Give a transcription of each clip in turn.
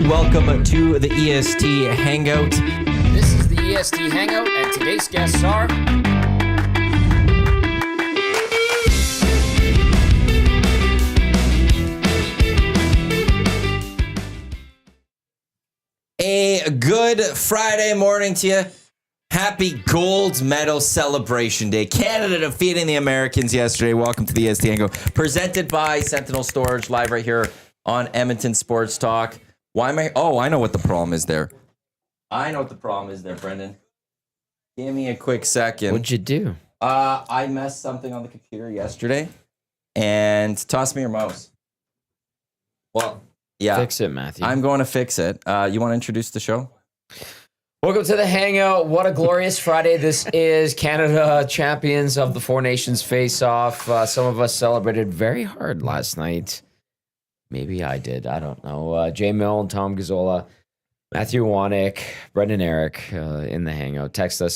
Welcome to the EST Hangout. This is the EST Hangout, and today's guests are... A good Friday morning to you. Happy gold medal celebration day. Canada defeating the Americans yesterday. Welcome to the EST Hangout. Presented by Sentinel Storage, live right here on Edmonton Sports Talk. Why am I... Oh, I know what the problem is there. Brendan. Give me a quick second. What'd you do? I messed something on the computer yesterday. And toss me your mouse. Well, yeah. Fix it, Matthew. I'm going to fix it. You want to introduce the show? Welcome to the Hangout. What a glorious Friday this is. Canada champions of the Four Nations face-off. Some of us celebrated very hard last night. Maybe I did. I don't know. Jay Mill and Tom Gazzola, Matthew Wanek, Brendan Eric in the Hangout. Text us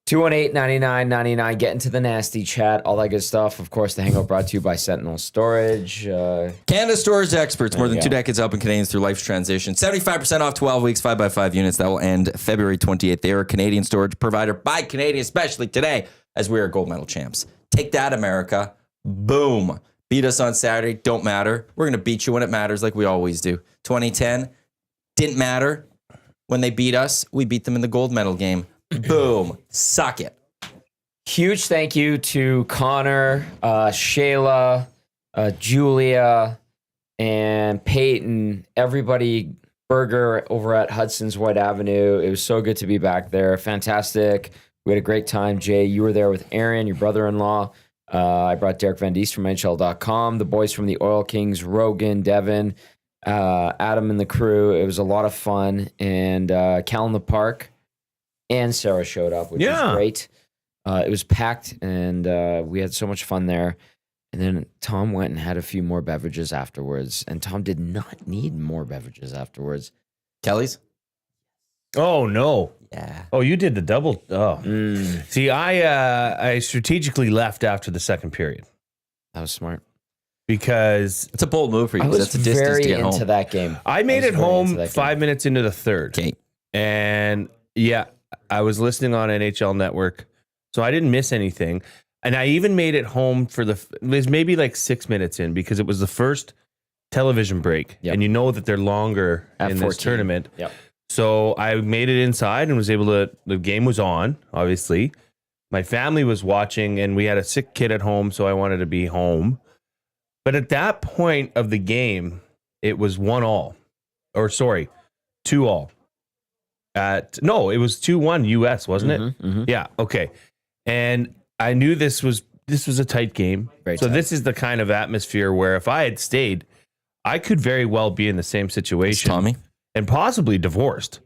7801-218-9999. Get into the nasty chat. All that good stuff. Of course, the Hangout brought to you by Sentinel Storage. Canada Storage experts. More than 2 decades helping Canadians through life's transition. 75% off 12 weeks, 5x5 units. That will end February 28th. They are a Canadian storage provider by Canadians, especially today, as we are gold medal champs. Take that, America. Boom. Beat us on Saturday. Don't matter. We're going to beat you when it matters like we always do. 2010 didn't matter. When they beat us, we beat them in the gold medal game. Boom. Suck it. Huge thank you to Connor, Shayla, Julia, and Peyton, everybody, Burger over at Hudson's White Avenue. It was so good to be back there. Fantastic. We had a great time. Jay, you were there with Aaron, your brother-in-law. I brought Derek Van Diest from NHL.com, the boys from the Oil Kings, Rogan, Devin, Adam and the crew. It was a lot of fun. And Cal in the Park and Sarah showed up, which was great. It was packed, and we had so much fun there. And then Tom went and had a few more beverages afterwards. And Tom did not need more beverages afterwards. Kelly's? Oh, no. Yeah. Oh, you did the double. Oh. See, I strategically left after the second period. That was smart. Because it's a bold move for you. I was that's a distance very to get into home. that game. I made it home 5 minutes into the third. Okay. And yeah, I was listening on NHL Network, so I didn't miss anything. And I even made it home it was maybe like 6 minutes in, because it was the first television break. Yep. And you know that they're longer At in 14. this tournament. Yep. So I made it inside and was able to, the game was on, obviously. My family was watching, and we had a sick kid at home, so I wanted to be home. But at that point of the game, it was 2-all. No, it was 2-1 US, wasn't it? Mm-hmm. Yeah, okay. And I knew this was a tight game. Very so tight. this is the kind of atmosphere where if I had stayed, I could very well be in the same situation. Tommy? And possibly divorced.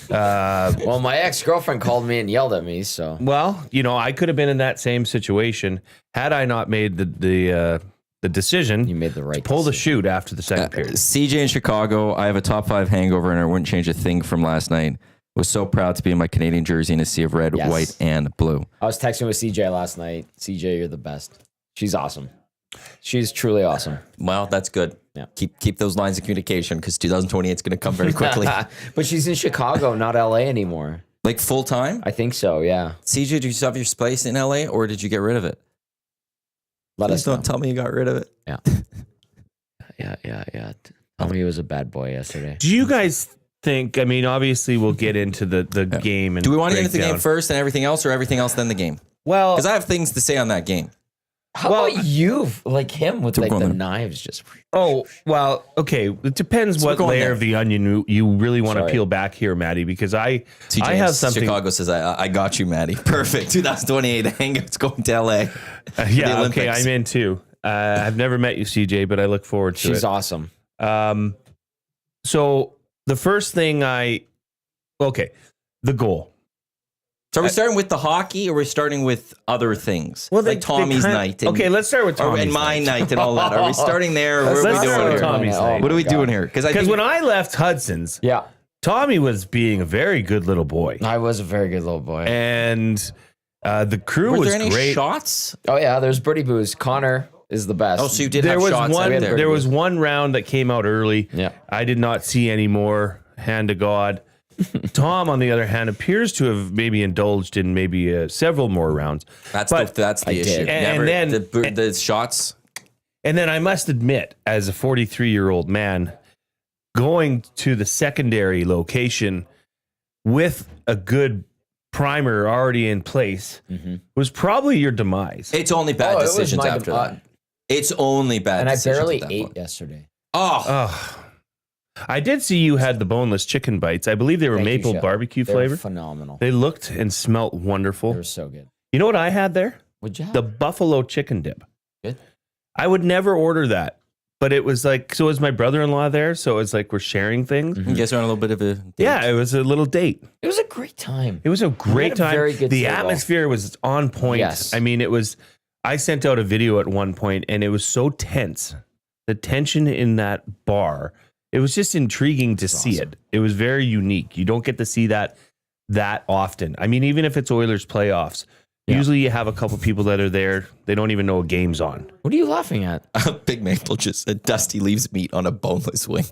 Well, my ex-girlfriend called me and yelled at me, so... Well, I could have been in that same situation had I not made the decision. You made the right to pull the decision. shoot after the second period. CJ in Chicago, I have a top 5 hangover, and I wouldn't change a thing from last night. Was so proud to be in my Canadian jersey in a sea of red, Yes. white, and blue. I was texting with CJ last night. CJ, you're the best. She's awesome. She's truly awesome. Well, that's good. Yeah. Keep those lines of communication, because 2028 is going to come very quickly. But she's in Chicago, not LA anymore. Like full time? I think so, yeah. CJ, did you still have your place in LA, or did you get rid of it? Let Please us know. don't tell me you got rid of it. Yeah. Tell me he was a bad boy yesterday. Do you guys think, obviously we'll get into the game. And Do we want to get into the breakdown. game first and everything else, or everything else then the game? Well, Because I have things to say on that game. How about you, like him with like go on the then. knives just... okay. It depends So we're what going layer there. of the onion you really want to Sorry. peel back here, Matty, because I CJ have in something. Chicago says, I got you, Matty. Perfect. 2028 Hangout's going to LA. Yeah, Olympics. okay, I'm in too. I've never met you, CJ, but I look forward to She's it. awesome. So the first thing the goal. So are we starting with the hockey, or are we starting with other things? Well, like Tommy's night. And, okay, let's start with Tommy's and my night. night and all that. Are we starting there? Or what are we Let's start doing with here? Tommy's night. What are we doing here? Because when I left Hudson's, Yeah. Tommy was being a very good little boy. I was a very good little boy. And the crew Were was there any great. shots? Oh, yeah, there's Birdie Booze. Connor is the best. Oh, so you did There have was shots one. out there. There was one round that came out early. Yeah. I did not see any more. Hand to God. Tom, on the other hand, appears to have maybe indulged in maybe several more rounds. That's But the issue. did. And then- the shots. And then I must admit, as a 43-year-old man, going to the secondary location with a good primer already in place was probably your demise. It's only bad Oh, it was decisions my after dem- that. It's only bad and I decisions. barely at that ate point. yesterday. Oh, I did see you had the boneless chicken bites. I believe they were Thank you, maple Chef. barbecue They were flavor. phenomenal. They looked and smelt They wonderful. were so good. You know what I had there? What'd you have? The buffalo chicken dip. Good. I would never order that, but it was like, so was my brother-in-law there. So it was like we're sharing things. you guys are on a little bit of a date. Yeah, it was a little date. It was a great time. It was a great had a time. very good The table. atmosphere was on point. Yes. I mean, it was, I sent out a video at one point and it was so tense. The tension in that bar, it was just intriguing to see awesome. it. It was very unique. You don't get to see that often. I mean, even if it's Oilers playoffs, usually you have a couple people that are there. They don't even know a game's on. What are you laughing at? Big Maple just said Dusty leaves meat on a boneless wing.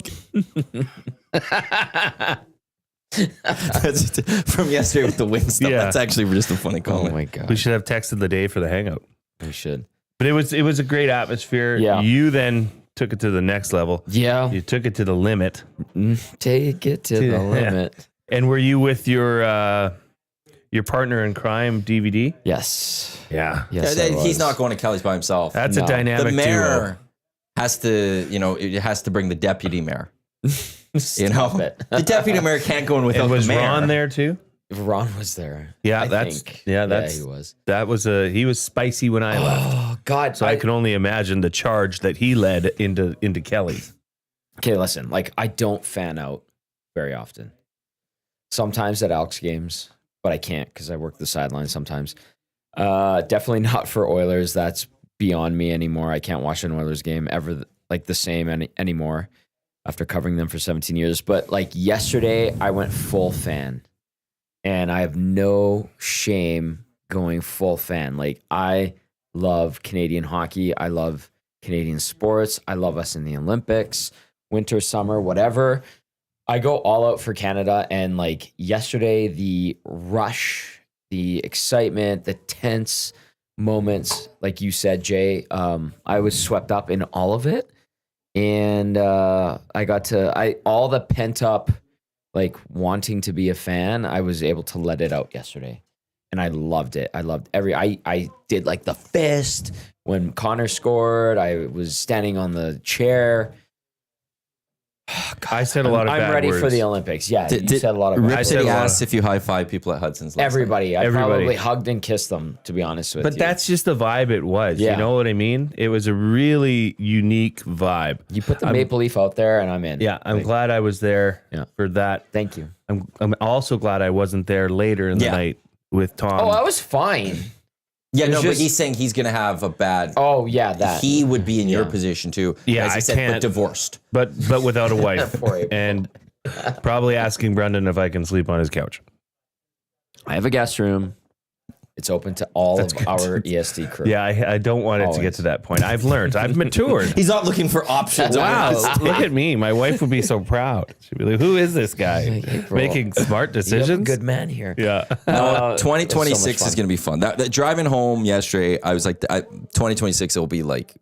That's from yesterday with the wing stuff. Yeah. That's actually just a funny Oh comment. my god. We should have texted the day for the hangout. We should. But it was a great atmosphere. Yeah. You then took it to the next level. Yeah. You took it to the limit. Take it to the Yeah. limit. And were you with your partner in crime, DVD? Yes. Yeah. Yes. He's not going to Kelly's by himself. That's a No. dynamic the mayor duo. has to, it has to bring the deputy mayor. Stop it. The deputy mayor can't go in without And was the mayor. Ron there too? Ron was there. Yeah, I that's think. he was. he was spicy when I left. Oh God. So I can only imagine the charge that he led into Kelly's. Okay, listen. Like I don't fan out very often. Sometimes at Elks games, but I can't because I work the sideline sometimes. Definitely not for Oilers. That's beyond me anymore. I can't watch an Oilers game ever like the same anymore after covering them for 17 years. But like yesterday, I went full fan. And I have no shame going full fan. Like, I love Canadian hockey. I love Canadian sports. I love us in the Olympics, winter, summer, whatever. I go all out for Canada. And like yesterday, the rush, the excitement, the tense moments, like you said, Jay, I was swept up in all of it. And I got to, all the pent up, like wanting to be a fan, I was able to let it out yesterday. And I loved it. I loved I did like the fist when Connor scored. I was standing on the chair. Oh, God. I said a lot of I'm bad ready words. for the Olympics. Yeah, you said a lot of bad Rip words. City said a lot asked if you high-five people at Hudson's last night. Everybody. I Everybody. probably hugged and kissed them, to be honest with But you. that's just the vibe it was. Yeah. You know what I mean? It was a really unique vibe. You put the maple leaf out there and I'm in. Yeah, I'm glad I was there Yeah. for that. Thank you. I'm also glad I wasn't there later in the Yeah. night with Tom. Oh, I was fine. Yeah, It was no, but just- he's saying he's going to have a bad... Oh, yeah, that. He would be in your Yeah. position too. Yeah, as he I said, but can't- divorced. but without a wife. Poor April. And probably asking Brendan if I can sleep on his couch. I have a guest room. It's open to all That's of good. our EST crew. Yeah, I don't want it to get Always. to that point. I've learned. I've matured. He's not looking for options. Wow, Wow. look at me. My wife would be so proud. She'd be like, who is this guy? Like, April, Making smart You have a decisions? good man here. Yeah. Uh, 2026 it's so much is going to be fun. That driving home yesterday, I was like, 2026 it will be like,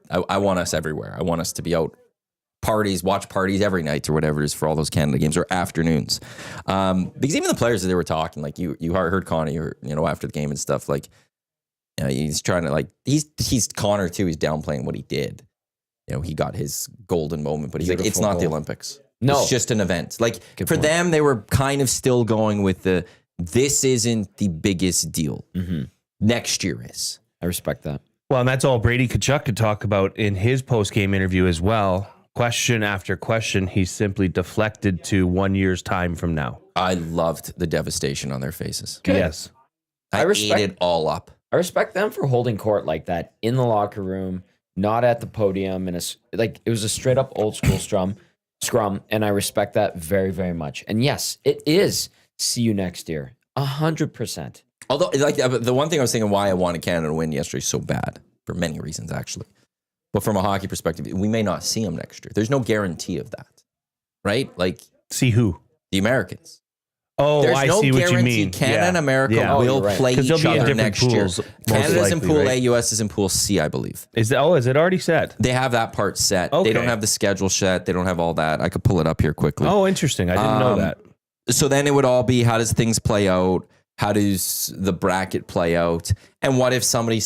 I want us everywhere. I want us to be out parties, watch parties every night or whatever it is for all those Canada games or afternoons. Because even the players that they were talking, like you heard Connie, after the game and stuff, like, he's trying to he's Connor too. He's downplaying what he did. He got his golden moment, but he's like, it's Beautiful not the goal. Olympics. No. It's just an event. Like Good for point. them, they were kind of still going with this isn't the biggest deal. Mm-hmm. Next year is. I respect that. Well, and that's all Brady Tkachuk could talk about in his post-game interview as well. Question after question, he simply deflected to 1 year's time from now. I loved the devastation on their faces. Good. Yes. I respect- ate it all up. I respect them for holding court like that in the locker room, not at the podium. It was a straight up old school scrum. And I respect that very, very much. And yes, it is. See you next year. 100%. Although, the one thing I was thinking why I wanted Canada to win yesterday so bad, for many reasons actually, But from a hockey perspective, we may not see them next year. There's no guarantee of that, right? Like See who? the Americans. Oh, There's I no see what you guarantee mean. Canada and America will right. play 'Cause each they'll be in other different next year. pools, most Canada's in likely, Pool A, right? US is in Pool C, I believe. Is it already set? They have that part set. They Okay. don't have the schedule set. They don't have all that. I could pull it up here quickly. Oh, interesting. I didn't know that. So then it would all be, how does things play out? How does the bracket play out? And what if somebody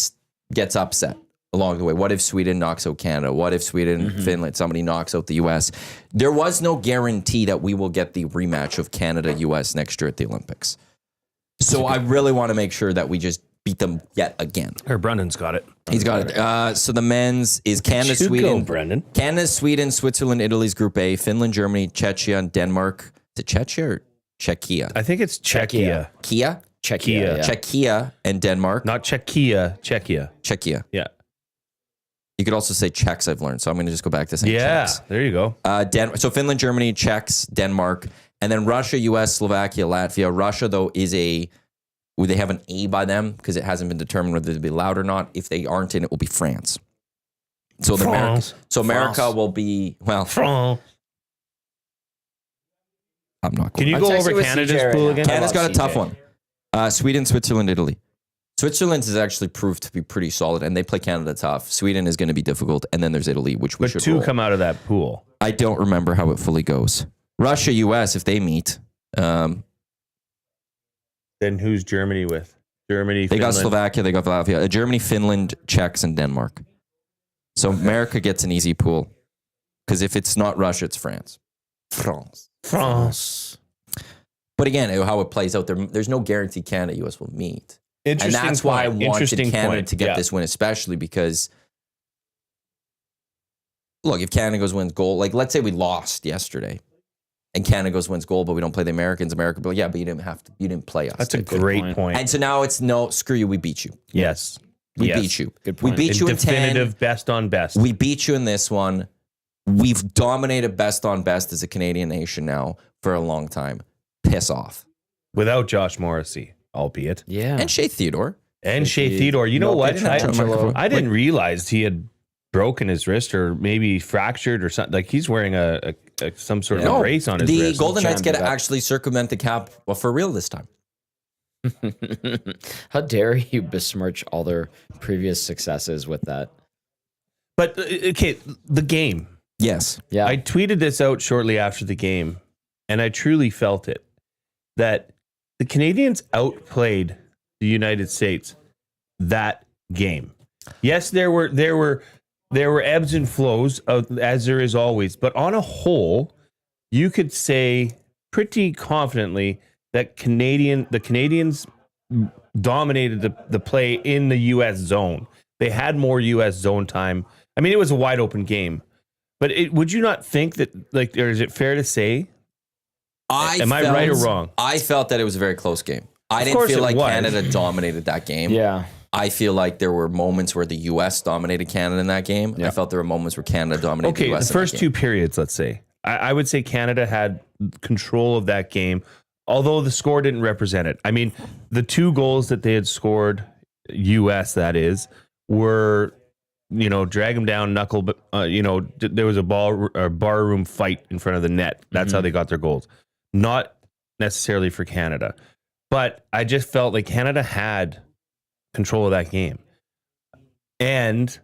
gets upset along the way? What if Sweden knocks out Canada? What if Sweden, Finland, somebody knocks out the US? There was no guarantee that we will get the rematch of Canada-US next year at the Olympics. So I really want to make sure that we just beat them yet again. Brendan's got it. He's got it. So the men's is Canada, Should Sweden, go, Brendan. Canada, Sweden, Switzerland, Italy's Group A, Finland, Germany, Czechia, and Denmark. Is it Czechia or Czechia? I think it's Czechia. Kia? Czechia. Yeah. Czechia and Denmark. Not Czechia. Czechia. Yeah. You could also say Czechs, I've learned. So I'm going to just go back to saying Yeah. Czechs. There you go. So Finland, Germany, Czechs, Denmark, and then Russia, US, Slovakia, Latvia. Russia, though, they have an A by them because it hasn't been determined whether they'll be allowed or not. If they aren't in, it will be France. So America will be, well, France. I'm not Can going. you I'm go texting over with Canada's CJ right pool now. again? Canada's got a CJ. tough one. Sweden, Switzerland, Italy. Switzerland has actually proved to be pretty solid, and they play Canada tough. Sweden is going to be difficult, and then there's Italy, which we But should two roll. come out of that pool. I don't remember how it fully goes. Russia, US, if they meet, Then who's Germany with? Germany, they got Finland. Slovakia, they got Latvia, Germany, Finland, Czechs, and Denmark. So America gets an easy pool because if it's not Russia, it's France. France. But again, how it plays out, there's no guarantee Canada, US will meet. And Interesting that's why I point. wanted Interesting Canada point. to get Yeah. this win, especially because, look, if Canada goes wins gold, like let's say we lost yesterday, and Canada goes wins gold, but we don't play the Americans. America, but yeah, but you didn't play us. That's a Good great point. And so now it's no, screw you, we beat you. Yes. We Yes. beat you. Good We point. beat you in 10. Definitive best on best. We beat you in this one. We've dominated best on best as a Canadian nation now for a long time. Piss off. Without Josh Morrissey, albeit. Yeah. And Shea Theodore. And Shea Theodore. You know No, what? they didn't have Angelo. I didn't realize he had broken his wrist or maybe fractured or something. Like he's wearing some sort of a brace on his the wrist. Golden Knights get to Champ, actually circumvent the cap for real this time. How dare you besmirch all their previous successes with that? But okay, the game. Yes. Yeah. I tweeted this out shortly after the game, and I truly felt it that the Canadians outplayed the United States that game. Yes, there were ebbs and flows as there is always, but on a whole, you could say pretty confidently that the Canadians dominated the play in the U.S. zone. They had more U.S. zone time. I mean, it was a wide open game. But would you not think that, like, or is it fair to say? Am I right or wrong? I felt that it was a very close game. I didn't course feel it like was. Canada dominated that game. Yeah. I feel like there were moments where the U.S. dominated Canada in that game. I felt there were moments where Canada dominated the Okay, U.S. the first two periods, let's say. I would say Canada had control of that game, although the score didn't represent it. I mean, the two goals that they had scored, U.S. that is, were, drag them down, knuckle, but, there was a barroom fight in front of the net. That's how they got their goals. Not necessarily for Canada. But I just felt like Canada had control of that game. And,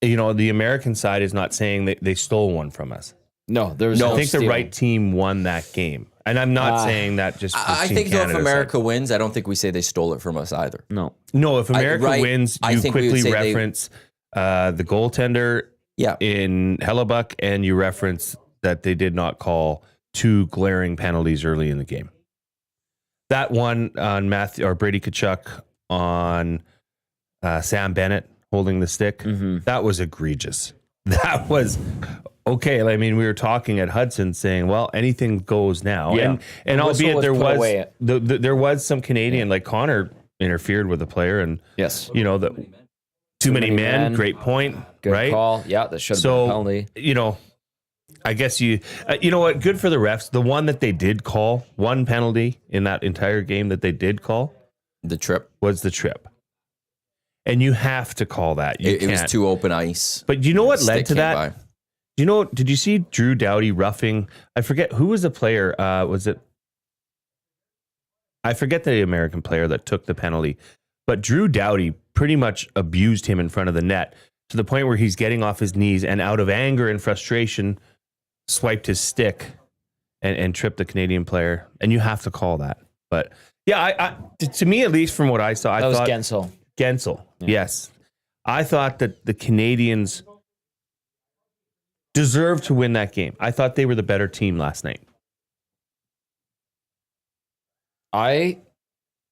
the American side is not saying that they stole one from us. No, there was I no think the stealing. right team won that game. And I'm not saying that just I Team think though, if Canada's America side. wins, I don't think we say they stole it from us either. No. No, if America right, wins, I you think we would quickly say they- reference the goaltender Yeah. in Hellebuck, and you reference that they did not call two glaring penalties early in the game. That one on Matthew or Brady Tkachuk on Sam Bennett holding the stick, that was egregious. That was okay. I mean, we were talking at Hudson saying, well, anything goes now. Yeah. And Whistle albeit was there put was away. there was some Canadian, like Connor interfered with a player, and Yes. the too many men, great point, Good right? call. Yeah, that should have been a penalty. I guess you know what? Good for the refs. The one that they did call, one penalty in that entire game that they did call The trip. was the trip. And you have to call that. It was too open ice. But you know what led to Stick came that? by. Did you see Drew Doughty roughing? I forget who was the player. Was it? I forget the American player that took the penalty, but Drew Doughty pretty much abused him in front of the net to the point where he's getting off his knees and out of anger and frustration, swiped his stick and tripped the Canadian player. And you have to call that. But yeah, to me, at least from what I saw, I thought Gensel. Gensel, Yeah. yes. I thought that the Canadians deserved to win that game. I thought they were the better team last night. I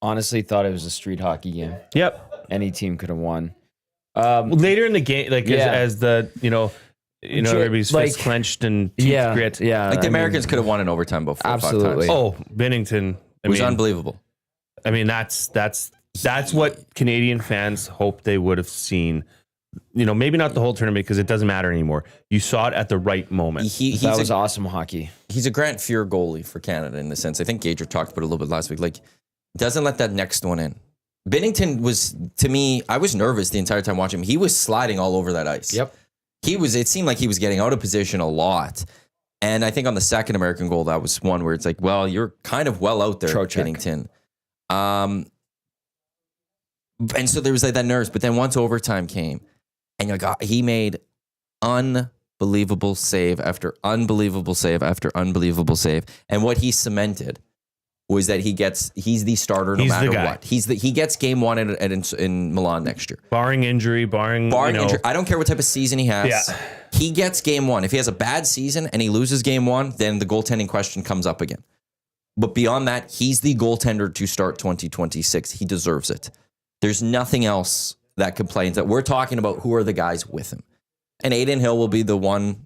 honestly thought it was a street hockey game. Yep. Any team could have won. Later in the game, like Yeah. as the everybody's like- fist clenched and teeth grit. Yeah. Like the I mean, Americans could have won in overtime about 4 or 5 Absolutely. times. Oh, Bennington. It was unbelievable. I mean, that's what Canadian fans hoped they would have seen. Maybe not the whole tournament because it doesn't matter anymore. You saw it at the right moment. That was awesome hockey. He's a Grant Fuhr goalie for Canada in the sense. I think Gager talked about it a little bit last week. Like, doesn't let that next one in. Bennington was, to me, I was nervous the entire time watching him. He was sliding all over that ice. Yep. It seemed like he was getting out of position a lot. And I think on the second American goal, that was one where it's like, well, you're kind of well out there, Trocheck. Bennington. And so there was like that nerves. But then once overtime came, and he made unbelievable save after unbelievable save after unbelievable save. And what he cemented was that he's the starter no He's the matter guy. what. He gets game one in Milan next year. Barring injury, barring Injury. I don't care what type of season he has. Yeah. He gets game one. If he has a bad season and he loses game one, then the goaltending question comes up again. But beyond that, he's the goaltender to start 2026. He deserves it. There's nothing else that complains that we're talking about who are the guys with him. And Aiden Hill will be the one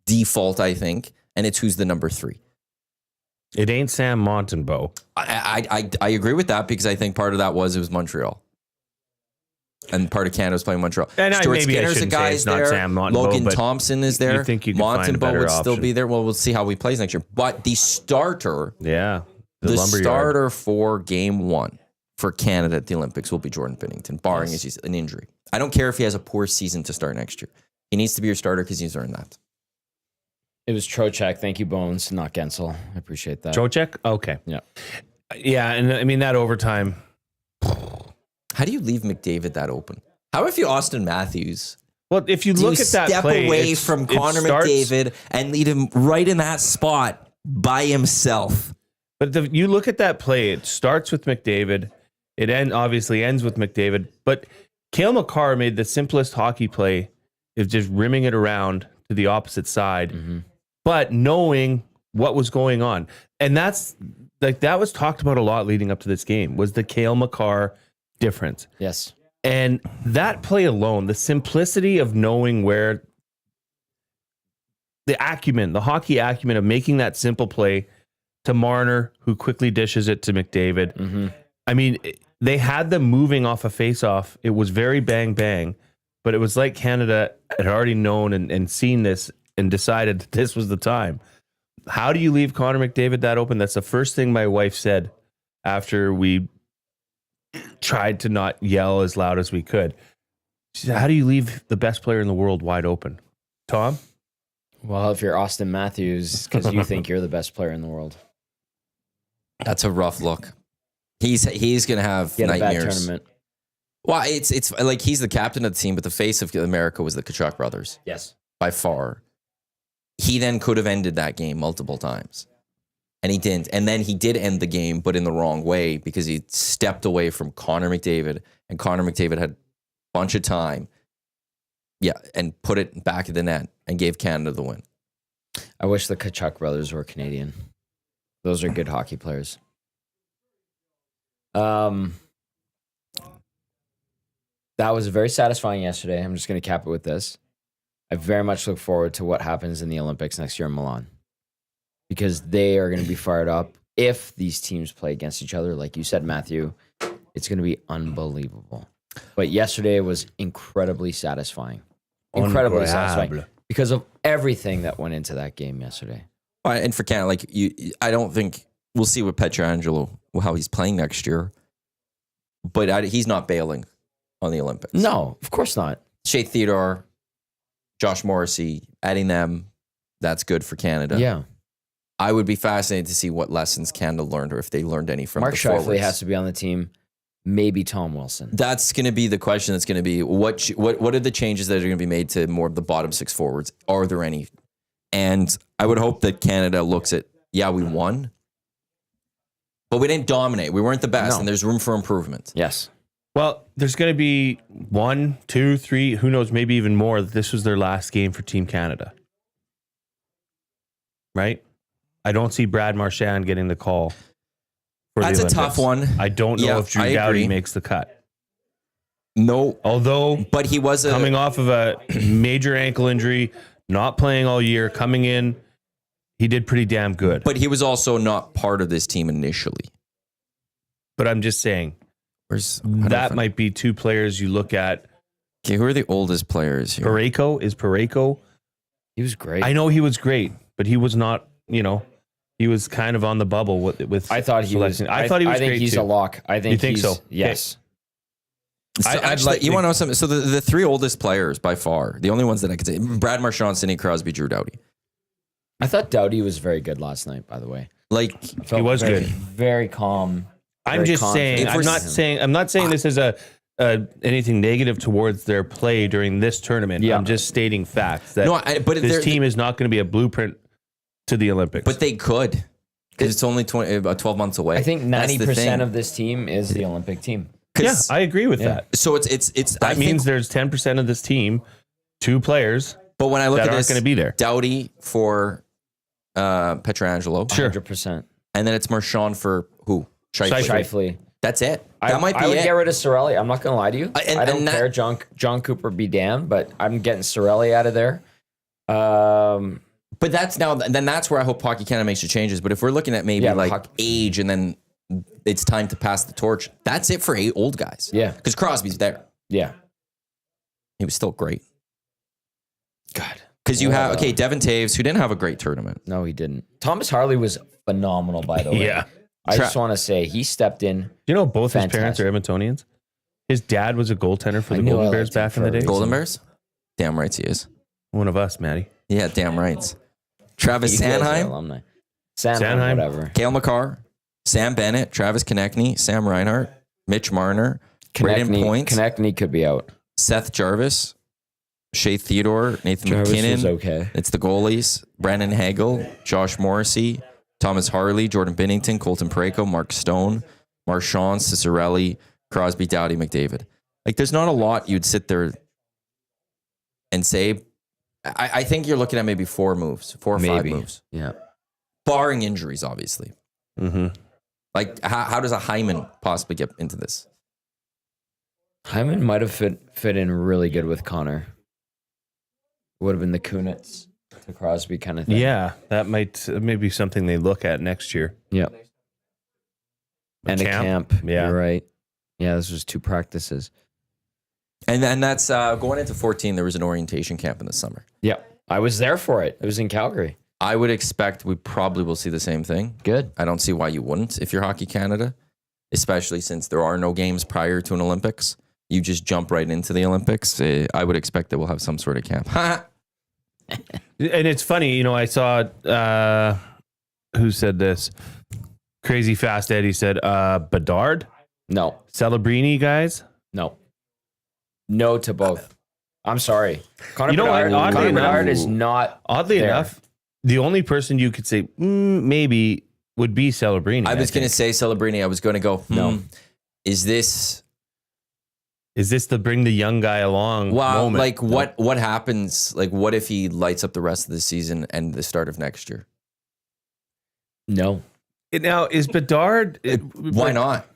default, I think, and it's who's the number 3. It ain't Sam Montembeault. I agree with that because I think part of that was Montreal. And part of Canada was playing Montreal. And Stuart maybe I Skinner's a shouldn't say guy's it's not there. Sam Montembeault, Logan but Thompson is there. you think you could find a Montembeault better would still option. be there. Well, we'll see how he plays next year. But the starter, Yeah. the lumberyard. starter for game one for Canada at the Olympics will be Jordan Binnington, barring an injury. I don't care if he has a poor season to start next year. He needs to be your starter because he's earned that. It was Trocheck. Thank you, Bones, not Gensel. I appreciate that. Trocheck? Okay. Yeah. Yeah, and I mean that overtime. How do you leave McDavid that open? How if you Austin Matthews? Well, if you Do look you at that step play, away from Connor McDavid and lead him right in that spot by himself? But you look at that play, it starts with McDavid. It obviously ends with McDavid. But Cale Makar made the simplest hockey play of just rimming it around to the opposite side, but knowing what was going on. And that was talked about a lot leading up to this game, was the Cale Makar difference. Yes. And that play alone, the simplicity of knowing where the hockey acumen of making that simple play to Marner, who quickly dishes it to McDavid. Mm-hmm. I mean, they had them moving off a face-off. It was very bang, bang, but it was like Canada had already known and seen this and decided that this was the time. How do you leave Connor McDavid that open? That's the first thing my wife said after we tried to not yell as loud as we could. She said, how do you leave the best player in the world wide open? Tom? Well, if you're Austin Matthews, because you think you're the best player in the world. That's a rough look. He's going to have Get a bad nightmares. tournament. Well, it's like he's the captain of the team, but the face of America was the Tkachuk brothers Yes. by far. He then could have ended that game multiple times, and he didn't. And then he did end the game, but in the wrong way because he stepped away from Connor McDavid, and Connor McDavid had a bunch of time. Yeah, and put it back of the net and gave Canada the win. I wish the Tkachuk brothers were Canadian. Those are good hockey players. That was very satisfying yesterday. I'm just going to cap it with this. I very much look forward to what happens in the Olympics next year in Milan because they are going to be fired up if these teams play against each other. Like you said, Matthew, it's going to be unbelievable. But yesterday was incredibly satisfying. Incredibly satisfying because of everything that went into that game yesterday. And for Canada, I don't think we'll see with Pietrangelo how he's playing next year. but he's not bailing on the Olympics. No, of course not. Shea Theodore, Josh Morrissey, adding them, that's good for Canada. Yeah. I would be fascinated to see what lessons Canada learned or if they learned any from Mark the Scheifele forwards. has to be on the team. Maybe Tom Wilson. That's going to be the question. That's going to be what are the changes that are going to be made to more of the bottom six forwards? Are there any? And I would hope that Canada looks at, we won, but we didn't dominate. We weren't the best, and there's room for improvement. Yes. Well, there's going to be 1, 2, 3, who knows, maybe even more. This was their last game for Team Canada. Right? I don't see Brad Marchand getting the call. That's the a tough one. I don't know if Drew Doughty makes the cut. No. But he was coming off of a major ankle injury, not playing all year, coming in, he did pretty damn good. But he was also not part of this team initially. But I'm just saying, that might be two players you look at. Okay, who are the oldest players here? Parayko? He was great. I know he was great, but he was not, he was kind of on the bubble with I thought he was. I thought he was I think great he's too. a lock. I think You think so? Yes. So you want to know something? So the three oldest players by far, the only ones that I could say, Brad Marchand, Sidney Crosby, Drew Doughty. I thought Doughty was very good last night, by the way. He was very, good. Very calm. I'm just saying. I'm not saying this is anything negative towards their play during this tournament. Yeah. I'm just stating facts that but this team is not going to be a blueprint to the Olympics. But they could, because it's only about 12 months away. I think 90% of this team is the Olympic team. Yeah, I agree with that. So it's that means there's 10% of this team, 2 players. But when I look at this, going to be there. Doughty for Pietrangelo, Sure, 100%. and then it's Marchand for who? Shifley. That's it. I would get rid of Sorelli. I'm not going to lie to you. And I don't care. John Cooper be damned, but I'm getting Sorelli out of there. But that's where I hope Hockey Canada makes the changes. But if we're looking at maybe age and then it's time to pass the torch, that's it for 8 old guys. Yeah. Because Crosby's there. Yeah. He was still great. God. Because you have, Devin Taves, who didn't have a great tournament. No, he didn't. Thomas Harley was phenomenal, by the way. Yeah. I just want to say he stepped in. You know, both his parents are Edmontonians. His dad was a goaltender for the Golden Bears back in the day. Golden Bears? Damn rights he is. One of us, Matty. Yeah, damn rights. Travis Sanheim. Sanheim, whatever. Cale McCarr, Sam Bennett, Travis Konechny, Sam Reinhart, Mitch Marner, Braden Point. Konechny could be out. Seth Jarvis, Shea Theodore, Nathan Jarvis McKinnon. was okay. It's the goalies. Brandon Hagel, Josh Morrissey, Thomas Harley, Jordan Binnington, Colton Parayko, Mark Stone, Marchand, Cicerelli, Crosby, Doughty, McDavid. There's not a lot you'd sit there and say. I think you're looking at maybe 4 moves, 4 or 5 moves. Yeah. Barring injuries, obviously. Mm-hmm. How does a Hyman possibly get into this? Hyman might have fit in really good with Connor. Would have been the Kunitz to Crosby kind of thing. Yeah, that might maybe something they look at next year. Yeah. And a camp. Yeah. You're right. Yeah, this was 2 practices. And then that's going into 14, there was an orientation camp in the summer. Yeah. I was there for it. It was in Calgary. I would expect we probably will see the same thing. Good. I don't see why you wouldn't if you're Hockey Canada, especially since there are no games prior to an Olympics. You just jump right into the Olympics. I would expect that we'll have some sort of camp. And it's funny, I saw, who said this? Crazy Fast Eddie said, Bedard? No. Celebrini, guys? No. No to both. I'm sorry. Connor Oddly Bedard enough, is not. Oddly enough, the only person you could say maybe would be Celebrini. I was going to say Celebrini. I was going to go, no. Is this the bring the young guy along moment? What happens? What if he lights up the rest of the season and the start of next year? No. Now, is Bedard... Why not?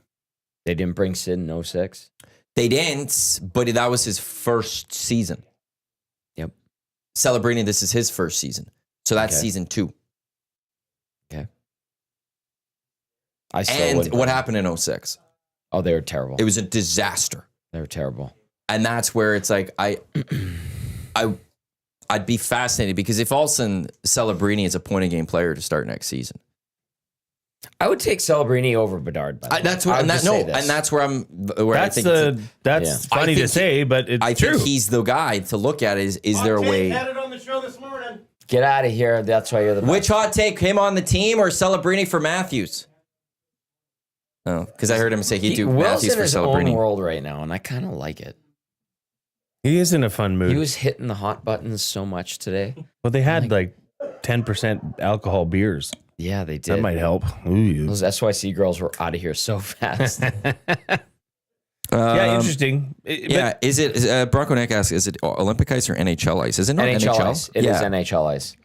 They didn't bring Sid in 06. They didn't, but that was his first season. Yep. Celebrini, this is his first season. So that's season 2. Okay. And what happened in 06? Oh, they were terrible. It was a disaster. They were terrible. And that's where it's I'd be fascinated because if all of a sudden Celebrini is a point-of-game player to start next season. I would take Celebrini over Bedard. By the way. That's what, I would just say this. and that's where I That's think that's I funny think to say, but it's I true. think he's the guy to look at. Is there a way? Had it on the show this morning. Get out of here. That's why you're the Which hot take? Him on the team or Celebrini for Matthews? Oh, because I heard him say he'd do Will's Matthews in for his own Celebrini. world right now, and I kind of like it. He is in a fun mood. He was hitting the hot buttons so much today. Well, they had like 10% alcohol beers. Yeah, they did. That might help. Ooh. Those SYC girls were out of here so fast. Yeah, interesting. Yeah, is it Bronco Neck asks, is it Olympic ice or NHL ice? Is it not NHL NHL? ice. It is NHL ice.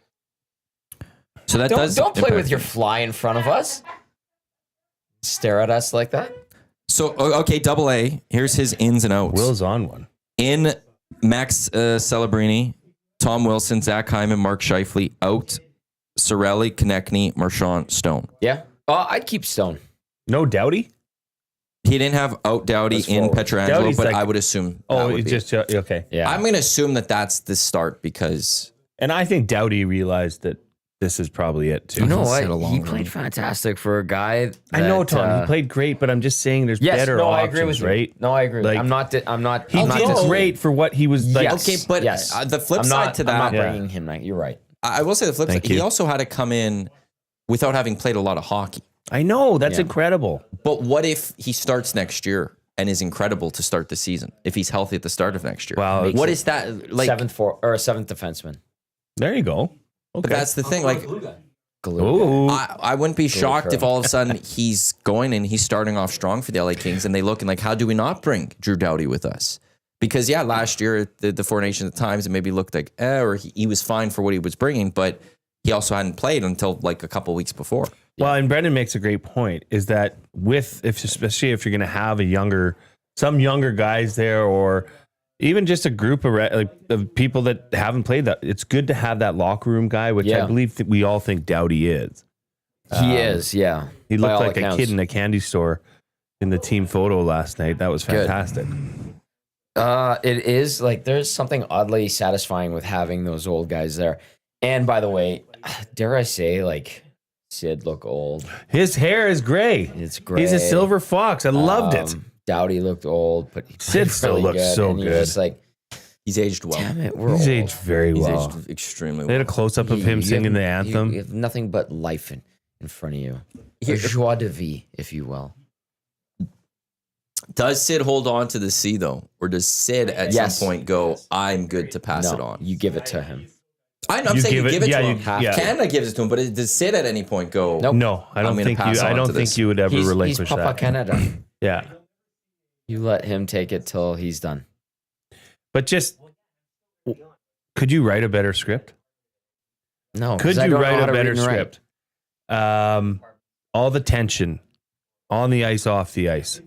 So that Don't play impact with your it. fly in front of us. Stare at us like that. So okay, double A. Here's his ins and outs. Will's on one. In Max Celebrini, Tom Wilson, Zach Hyman, Mark Scheifele out. Sorelli, Konechny, Marchand, Stone. Yeah. I'd keep Stone. No Doughty? He didn't have out Doughty That's in forward. Petrangelo, Doughty's but like- I would assume. Oh, that would it be. just okay. Yeah. I'm going to assume that that's the start because And I think Doughty realized that this is probably it too. you know He's what? had a long He run. played fantastic for a guy. I know, that, Tom. He played great, but I'm just saying there's Yes, better no, options, I agree with you. right? No, I agree. Like, I'm not. I'm not. He I'm not did dis- great for what he was like. Yes. okay, but yes. the flip I'm side not, to that, I'm not Yeah. bringing him. You're right. I will say the flip Thank side. He you. also had to come in without having played a lot of hockey. I know that's Yeah. incredible. But what if he starts next year and is incredible to start the season? If he's healthy at the start of next year, Wow. what it is that like? seventh defenseman. There you go. But Okay. that's the thing. Like, Glue. Ooh. I wouldn't be shocked if all of a sudden he's going and he's starting off strong for the LA Kings, and they look and like, how do we not bring Drew Doughty with us? Because yeah, last year the Four Nations at times it maybe looked like, or he was fine for what he was bringing, but he also hadn't played until like a couple weeks before. Well, and Brendan makes a great point is that especially if you're going to have some younger guys there, or even just a group of people that haven't played that, it's good to have that locker room guy, which I Yeah. believe that we all think Doughty is. He is. Yeah. He By looked all like a accounts. kid in a candy store in the team photo last night. That was Good. fantastic. It is like there's something oddly satisfying with having those old guys there. And by the way, dare I say, like Sid look old. His hair is gray. It's gray. He's a silver fox. I loved it. Doughty looked old, but he played Sid still really looks good, so and you're good. just like, He's aged well. damn it, we're He's old. aged very He's well. aged extremely They had well. a close up of him You singing have- the anthem. You have nothing but life in front of you. A joie de vie, if you will. Does Sid hold on to the C though, or does Sid at Yes. some point go, "I'm good to pass No, it on"? you give it to him. I'm You saying give you it- give it yeah, to you- him. yeah. Canada gives it to him, but does Sid at any point go? Nope. No, I I'm don't gonna think pass you. I on don't to think this. you would ever He's relinquish Papa that. Canada. Yeah, You let him take it till he's done. but just could you write a better script? No, Could 'cause I you don't know write how a to better read and write. script? All the tension on the ice, off the ice.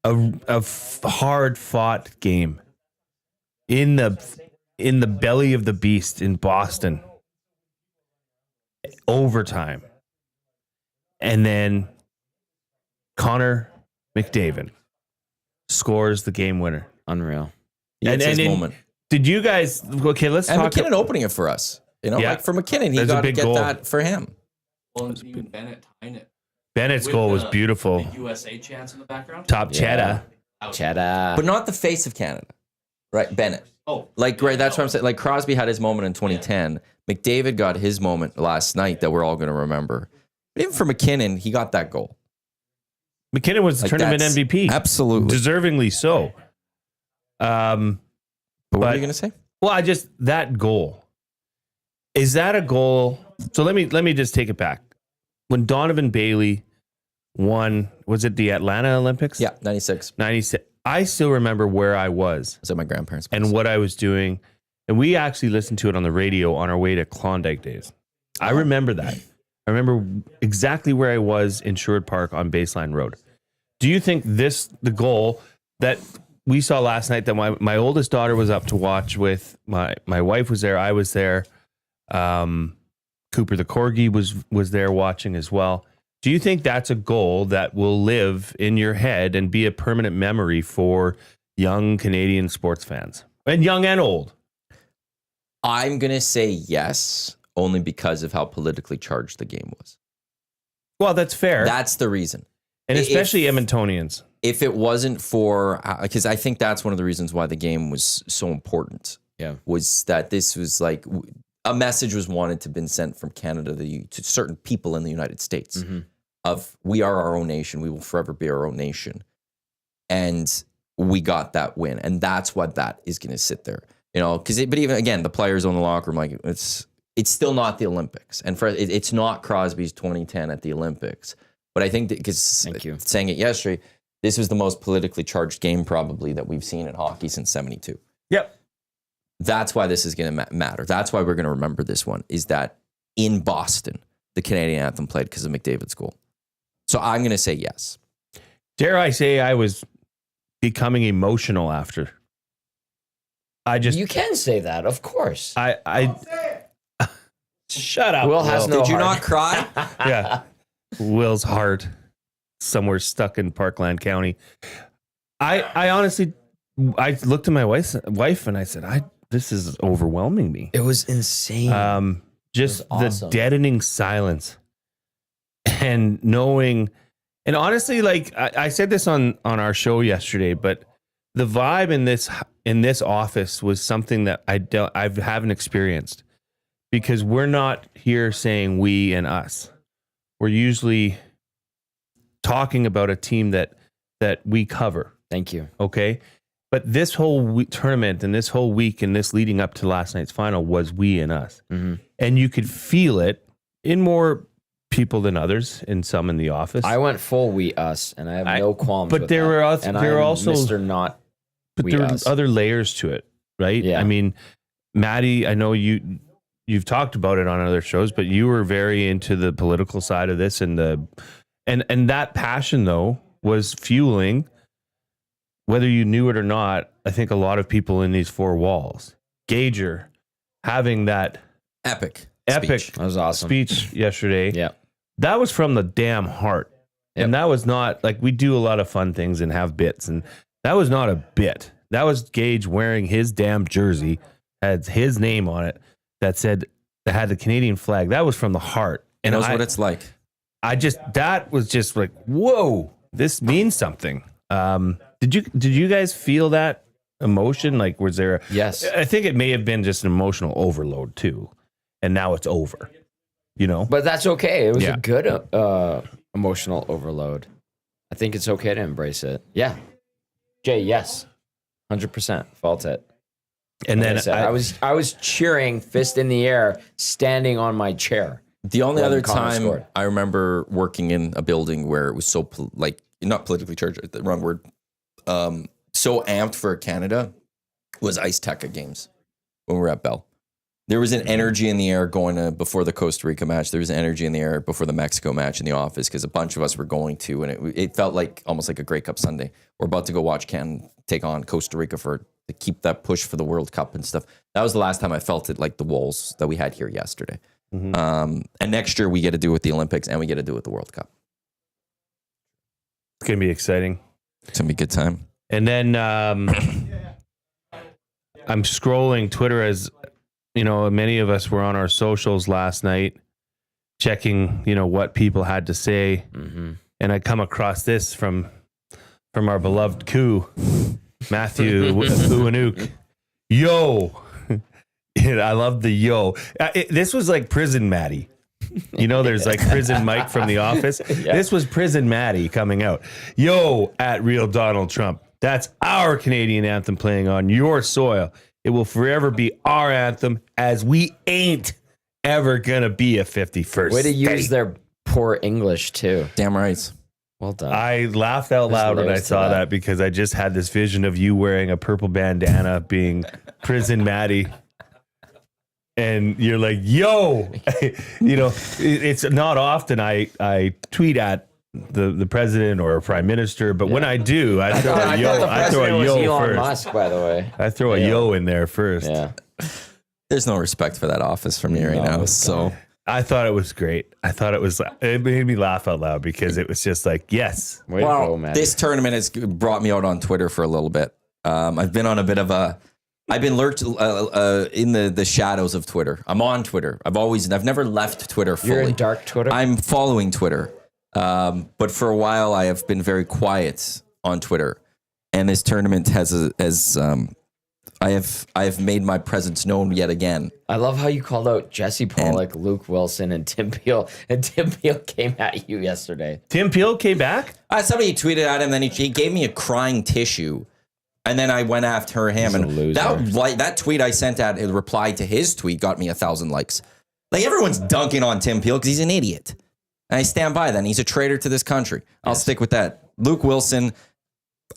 A hard fought game in the belly of the beast in Boston. Overtime. And then Connor McDavid scores the game winner. Unreal. It's his in- moment. Did you guys okay, let's And talk McKinnon opening it for us. You know, Yeah. like for McKinnon, he That's a got to big get goal. that for him. Well, even Bennett tying it. Bennett's With goal was the- beautiful. The USA chants in the background. Top cheddar. Cheddar. But not the face of Canada, right? Bennett. Oh, Like, right, that's what I'm saying. Like, Crosby had his moment in 2010. McDavid got his moment last night that we're all going to remember. But even for McKinnon, he got that goal. McKinnon was the Like, tournament that's- MVP. Absolutely. Deservingly so. But what but- were you going to say? Well, that goal. Is that a goal? So let me just take it back. When Donovan Bailey won, was it the Atlanta Olympics? Yeah, 96. 96. I still remember where I was I was at my grandparents' place. and what I was doing. And we actually listened to it on the radio on our way to Klondike Days. I remember that. I remember exactly where I was in Sherwood Park on Baseline Road. Do you think the goal that we saw last night that my oldest daughter was up to watch with, my wife was there, I was there, Cooper the Corgi was there watching as well. Do you think that's a goal that will live in your head and be a permanent memory for young Canadian sports fans? And young and old. I'm going to say yes, only because of how politically charged the game was. Well, that's fair. That's the reason. And especially Edmontonians. If it wasn't for, because I think that's one of the reasons why the game was so important. Yeah. Was that this was like a message was wanted to been sent from Canada to certain people in the United States of we are our own nation. We will forever be our own nation. And we got that win. And that's what that is going to sit there. You know, but even again, the players on the locker room, like it's still not the Olympics. And it's not Crosby's 2010 at the Olympics. But I think that because saying it yesterday, this was the most politically charged game probably that we've seen in hockey since 72. Yep. That's why this is going to matter. That's why we're going to remember this one, is that in Boston, the Canadian anthem played because of McDavid's goal. So I'm going to say yes. Dare I say I was becoming emotional after. You can say that, of course. Shut up. Will has no Did you heart. not cry? Yeah. Will's heart somewhere stuck in Parkland County. I honestly, I looked at my wife and I said, this is overwhelming me. It was insane. Just awesome. the deadening silence and knowing, and honestly, like I said this on our show yesterday, but the vibe in this office was something that I haven't experienced, because we're not here saying we and us. We're usually talking about a team that we cover. Thank you. Okay. But this whole tournament and this whole week and this leading up to last night's final was we and us. Mm-hmm. And you could feel it in more people than others, in some in the office. I went full we us, and I have no qualms but with there that. were also, and there were I'm also Mr. Not but we there us. were other layers to it, right? Yeah. I mean, Matty, I know you've talked about it on other shows, but you were very into the political side of this, and that passion though was fueling, whether you knew it or not, I think a lot of people in these four walls. Gager having that Epic That was awesome. speech yesterday. Yeah. That was from the damn heart. Yep. And that was not like, we do a lot of fun things and have bits, and that was not a bit. That was Gage wearing his damn jersey, had his name on it, that had the Canadian flag. That was from the heart. And knows what it's like. That was just like, whoa, this means something. Did you guys feel that emotion? Like, was there Yes. I think it may have been just an emotional overload too. And now it's over, you know? But that's okay. It was a good emotional overload. I think it's okay to embrace it. Yeah. Jay, yes. 100%. Fault it. And Like then I said, I was cheering, fist in the air, standing on my chair. The only when other Connor time scored. I remember working in a building where it was so not politically charged, the wrong word, so amped for Canada was Ice Teca games when we were at Bell. There was an energy in the air before the Costa Rica match. There was an energy in the air before the Mexico match in the office, because a bunch of us were going to, and it felt like almost like a Grey Cup Sunday. We're about to go watch Canada take on Costa Rica to keep that push for the World Cup and stuff. That was the last time I felt it, like the walls that we had here yesterday. Mm-hmm. And next year we get to do it with the Olympics, and we get to do it with the World Cup. it's going to be exciting. It's going to be a good time. And then I'm scrolling Twitter, as you know, many of us were on our socials last night, checking, what people had to say. Mm-hmm. And I come across this from our beloved Koo, Matthew Uanuk. Yo. I love the yo. This was like prison Matty. There's like prison Mike from The Office. Yeah. This was prison Matty coming out. Yo, at Real Donald Trump. That's our Canadian anthem playing on your soil. It will forever be our anthem, as we ain't ever gonna be a 51st Way to state. use their poor English too. Damn right. Well done. I laughed out loud when I saw that, because I just had this vision of you wearing a purple bandana being prison Matty. And you're like, yo, it's not often I tweet at the president or a prime minister, but when I do, I throw a yo. I throw a yo Elon first. Musk, by the way. I throw a yo in there first. Yeah. There's no respect for that office from me right now. So I thought it was great. It made me laugh out loud, because it was just like, yes. Way to go, man. this tournament has brought me out on Twitter for a little bit. I've been on a bit of I've been lurked in the shadows of Twitter. I'm on Twitter. I've never left Twitter fully. You're in dark Twitter? I'm following Twitter. But for a while, I have been very quiet on Twitter, and this tournament I have made my presence known yet again. I love how you called out Jesse Pollock, Luke Wilson, and Tim Peel. And Tim Peel came at you yesterday. Tim Peel came back? Somebody tweeted at him, then he gave me a crying tissue, and then I went after him. He's a And loser. that tweet I sent out, in reply to his tweet, got me 1,000 likes. Like, everyone's dunking on Tim Peel because he's an idiot. And I stand by that. And he's a traitor to this country. I'll stick with that. Luke Wilson,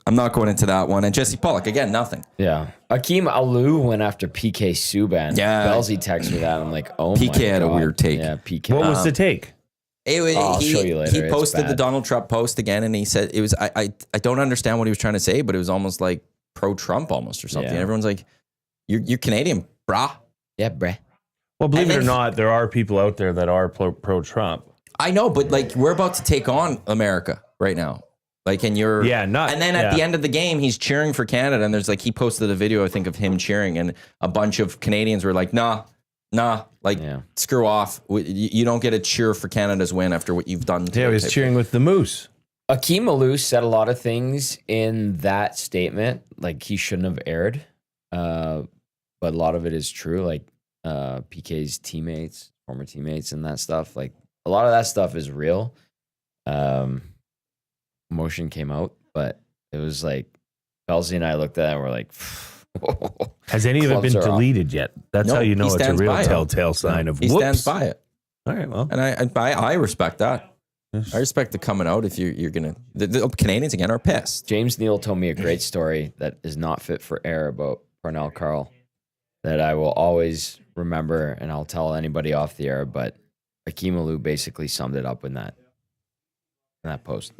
I'm not going into that one. And Jesse Pollock, again, nothing. Yeah. Akeem Alou went after PK Subban. Yeah. Belsey texted me that. I'm like, oh my God. PK had a weird take. Yeah, PK. What was the take? I'll show you later. He It's posted the bad. Donald Trump post again, and he said it was. I don't understand what he was trying to say, but it was almost like pro-Trump almost or something. Yeah. Everyone's like, "You're Canadian, brah." Yeah, bruh. Well, believe And it or then not, there are people out there that are pro-Trump. I know, but like we're about to take on America right now. Like, and you're And then at the end of the game, he's cheering for Canada, and there's like he posted a video, I think, of him cheering, and a bunch of Canadians were like, "Nah, like screw off. You don't get a cheer for Canada's win after what you've done." Yeah, he was cheering with the Moose. Akeem Alou said a lot of things in that statement, like he shouldn't have aired. But a lot of it is true. Like PK's teammates, former teammates, and that stuff. Like a lot of that stuff is real. Emotion came out, but it was like Belsey and I looked at it and we're like, Has any of it Clubs been are off. deleted yet? That's No, how you know he it's a stands real by it. telltale sign of He whoops. stands by it. All right, well. And I respect that. I respect the coming out if you're gonna. The Canadians again are pissed. James Neal told me a great story that is not fit for air about Parnell Carl that I will always remember, and I'll tell anybody off the air. But Akeem Alou basically summed it up in that post.